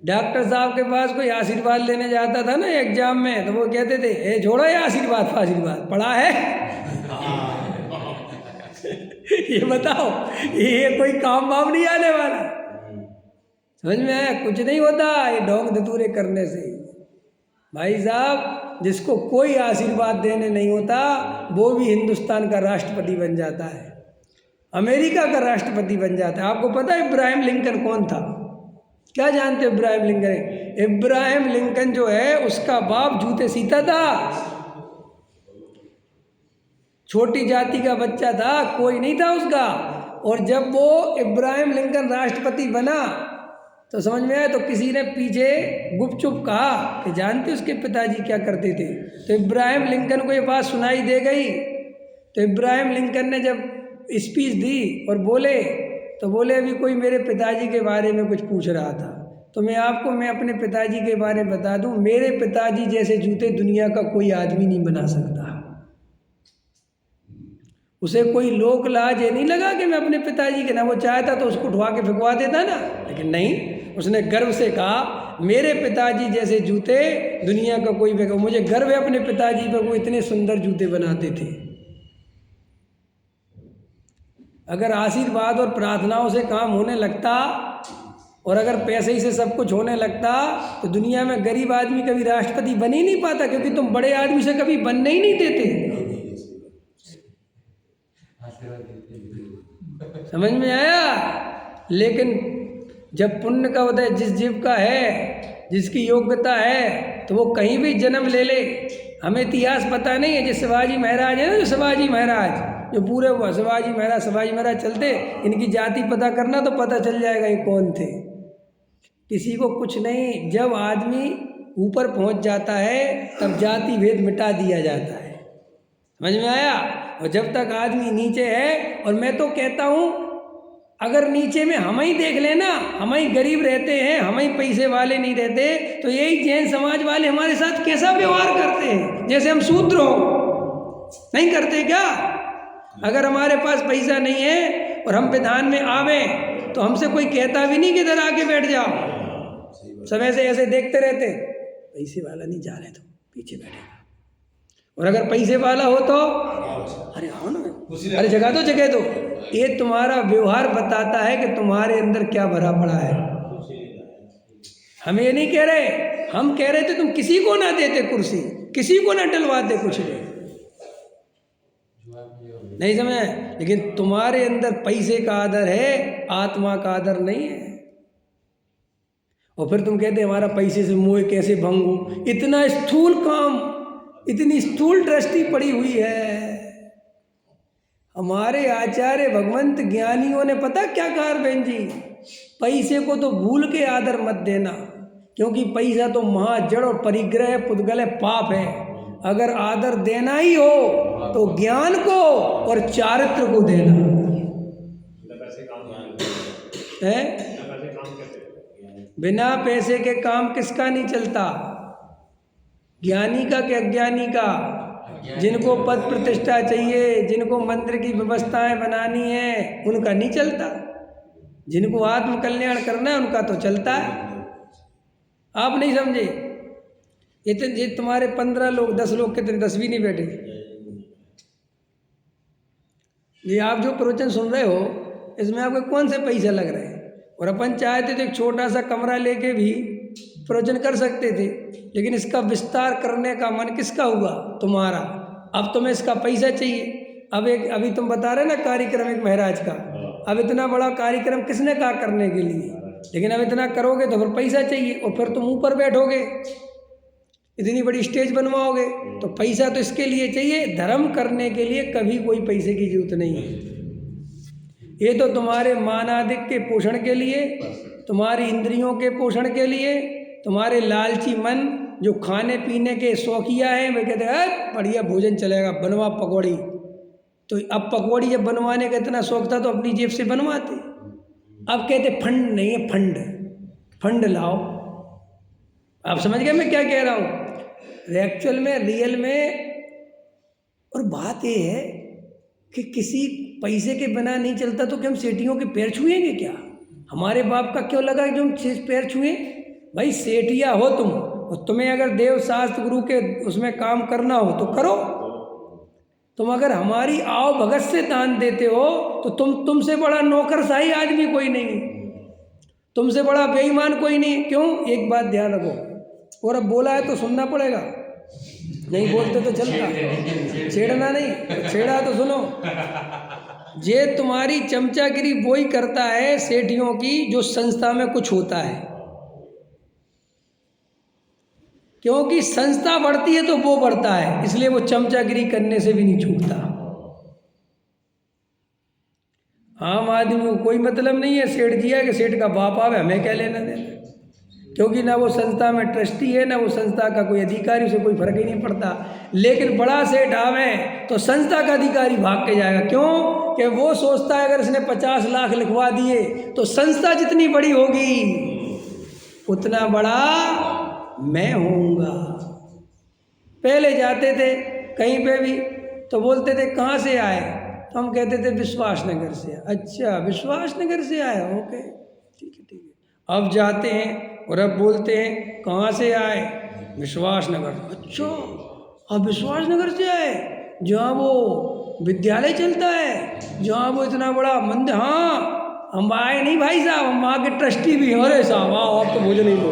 डॉक्टर साहब के पास कोई आशीर्वाद लेने जाता था ना एग्जाम में, तो वो कहते थे ए छोड़ो ये आशीर्वाद आशीर्वाद, पढ़ा है? ये बताओ, ये कोई काम वाम नहीं आने वाला। समझ में आया? कुछ नहीं होता ये ढोंग धतूरे करने से। भाई साहब, जिसको कोई आशीर्वाद देने नहीं होता वो भी हिंदुस्तान का राष्ट्रपति बन जाता है, अमेरिका का राष्ट्रपति बन जाता है। आपको पता है इब्राहिम लिंकन कौन था? क्या जानते हो इब्राहिम लिंकन? इब्राहिम लिंकन जो है उसका बाप जूते सीता था, छोटी जाति का बच्चा था, कोई नहीं था उसका। और जब वो इब्राहिम लिंकन राष्ट्रपति बना तो समझ में आया, तो किसी ने पीछे गुपचुप कहा कि जानते उसके पिताजी क्या करते थे? तो इब्राहिम लिंकन को ये बात सुनाई दे गई। तो इब्राहिम लिंकन ने जब स्पीच दी और बोले, तो बोले अभी कोई मेरे पिताजी के बारे में कुछ पूछ रहा था, तो मैं अपने पिताजी के बारे में बता दूं, मेरे पिताजी जैसे जूते दुनिया का कोई आदमी नहीं बना सकता। उसे कोई लोक लाज ये नहीं लगा कि मैं अपने पिताजी के ना, वो चाहता तो उसको उठवा के फेंकवा देता ना, लेकिन नहीं, उसने गर्व से कहा मेरे पिताजी जैसे जूते दुनिया का कोई बेगा। मुझे गर्व है अपने पिताजी पे, वो इतने सुंदर जूते बनाते थे। अगर आशीर्वाद और प्रार्थनाओं से काम होने लगता और अगर पैसे ही से सब कुछ होने लगता तो दुनिया में गरीब आदमी कभी राष्ट्रपति बन ही नहीं पाता, क्योंकि तुम बड़े आदमी से कभी बनने ही नहीं देते। समझ में आया? लेकिन जब पुण्य का उदय जिस जीव का है, जिसकी योग्यता है, तो वो कहीं भी जन्म ले ले। हमें इतिहास पता नहीं है। जो शिवाजी महाराज है ना, जो शिवाजी महाराज जो पूरे शिवाजी महाराज चलते, इनकी जाति पता करना तो पता चल जाएगा ये कौन थे। किसी को कुछ नहीं। जब आदमी ऊपर पहुंच जाता है तब जाति भेद मिटा दिया जाता है। समझ में आया? और जब तक आदमी नीचे है, और मैं तो कहता हूँ अगर नीचे में हम ही देख लेना, हम ही गरीब रहते हैं, हम ही पैसे वाले नहीं रहते, तो यही जैन समाज वाले हमारे साथ कैसा व्यवहार करते हैं, जैसे हम शूद्र हो। नहीं करते क्या? अगर हमारे पास पैसा नहीं है और हम विधान में आवे तो हमसे कोई कहता भी नहीं कि इधर आके बैठ जाओ। सब ऐसे देखते रहते, पैसे वाला नहीं जा रहे तो पीछे बैठेगा। और अगर पैसे वाला हो तो अरे आओ ना, अरे जगह दो। ये तुम्हारा व्यवहार बताता है कि तुम्हारे अंदर क्या भरा पड़ा है। हम ये नहीं कह रहे, हम कह रहे थे तुम किसी को ना देते कुर्सी, किसी को ना डलवाते कुछ नहीं समझे। लेकिन तुम्हारे अंदर पैसे का आदर है, आत्मा का आदर नहीं है। और फिर तुम कहते हमारा पैसे से मोह कैसे भंग हो। इतना स्थूल काम, इतनी स्थूल दृष्टि पड़ी हुई है। हमारे आचार्य भगवंत ज्ञानियों ने पता क्या कहा बहन जी? पैसे को तो भूल के आदर मत देना, क्योंकि पैसा तो महाजड़ और परिग्रह पुद्गल पाप है। अगर आदर देना ही हो तो ज्ञान को और चारित्र को देना है। बिना पैसे के काम किसका नहीं चलता, ज्ञानी का कि अज्ञानी का। जिनको पद प्रतिष्ठा चाहिए, जिनको मंदिर की व्यवस्थाएं बनानी है, उनका नहीं चलता। जिनको आत्म कल्याण करना है उनका तो चलता है। आप नहीं समझे। इतने ये तुम्हारे 15 लोग 10 लोग कितने, 10 भी नहीं बैठे। ये आप जो प्रवचन सुन रहे हो इसमें आपके कौन से पैसे लग रहे हैं। और अपन चाहते तो एक छोटा सा कमरा लेके भी प्रवचन कर सकते थे, लेकिन इसका विस्तार करने का मन किसका हुआ, तुम्हारा। अब तुम्हें इसका पैसा चाहिए। अब अभी तुम बता रहे ना कार्यक्रम एक महाराज का, अब इतना बड़ा कार्यक्रम किसने कहा करने के लिए, लेकिन अब इतना करोगे तो फिर पैसा चाहिए, और फिर तुम ऊपर बैठोगे, इतनी बड़ी स्टेज बनवाओगे, तो पैसा तो इसके लिए चाहिए। धर्म करने के लिए कभी कोई पैसे की जरूरत नहीं है। ये तो तुम्हारे मानादिक के पोषण के लिए, तुम्हारी इंद्रियों के पोषण के लिए, तुम्हारे लालची मन जो खाने पीने के शौकिया हैं, वे कहते हैं बढ़िया भोजन चलेगा, बनवा पकौड़ी। तो अब पकौड़ी जब बनवाने का इतना शौक था तो अपनी जेब से बनवाते। अब कहते फंड नहीं है, फंड लाओ। आप समझ गए मैं क्या कह रहा हूँ। एक्चुअल में, रियल में। और बात ये है कि किसी पैसे के बिना नहीं चलता, तो क्या हम सेठियों के पैर छुएंगे क्या? हमारे बाप का क्यों लगा कि हम पैर छुएं? भाई सेठिया हो तुम, और तुम्हें अगर देव शास्त्र गुरु के उसमें काम करना हो तो करो। तुम अगर हमारी आओ भगत से दान देते हो तो तुमसे बड़ा नौकरशाही आदमी कोई नहीं, तुमसे बड़ा बेईमान कोई नहीं। क्यों? एक बात ध्यान रखो, और अब बोला है तो सुनना पड़ेगा, नहीं बोलते तो चलता। छेड़ना नहीं, छेड़ा तो सुनो। ये तुम्हारी चमचागिरी वही करता है सेठियों की, जो संस्था में कुछ होता है। क्योंकि संस्था बढ़ती है तो वो बढ़ता है, इसलिए वो चमचागिरी करने से भी नहीं चूकता। आम आदमी को कोई मतलब नहीं है सेठ जी है कि सेठ का बाप आवे, हमें क्या लेना देना। क्योंकि ना वो संस्था में ट्रस्टी है, ना वो संस्था का कोई अधिकारी, उसे कोई फर्क ही नहीं पड़ता। लेकिन बड़ा सेठ आवे तो संस्था का अधिकारी भाग के जाएगा। क्यों? कि वो सोचता है अगर इसने 50 लाख लिखवा दिए तो संस्था जितनी बड़ी होगी उतना बड़ा मैं होऊंगा। पहले जाते थे कहीं पे भी तो बोलते थे कहाँ से आए, तो हम कहते थे विश्वास नगर से। अच्छा विश्वास नगर से आए, ओके ठीक है ठीक है। अब जाते हैं और अब बोलते हैं कहाँ से आए, विश्वास नगर। अच्छा अब विश्वास नगर से आए, जहाँ वो विद्यालय चलता है, जहाँ वो इतना बड़ा मंदिर। हाँ हम आए नहीं भाई साहब, हम वहाँ के ट्रस्टी भी हैं। अरे साहब आओ, आप तो भोजन नहीं दो।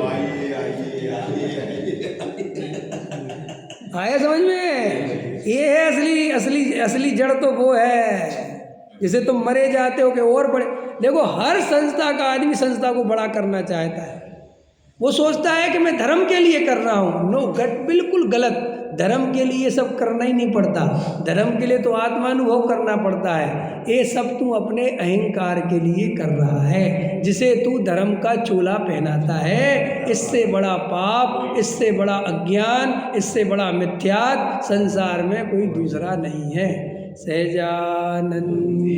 आया समझ में? ये है असली असली असली जड़ तो वो है जिसे तुम मरे जाते हो कि और बड़े। देखो हर संस्था का आदमी संस्था को बड़ा करना चाहता है। वो सोचता है कि मैं धर्म के लिए कर रहा हूँ। नो बिल्कुल गलत। धर्म के लिए सब करना ही नहीं पड़ता। धर्म के लिए तो आत्मानुभव करना पड़ता है। ये सब तू अपने अहंकार के लिए कर रहा है, जिसे तू धर्म का चोला पहनाता है। इससे बड़ा पाप, इससे बड़ा अज्ञान, इससे बड़ा मिथ्यात्व संसार में कोई दूसरा नहीं है। सहजानंदी।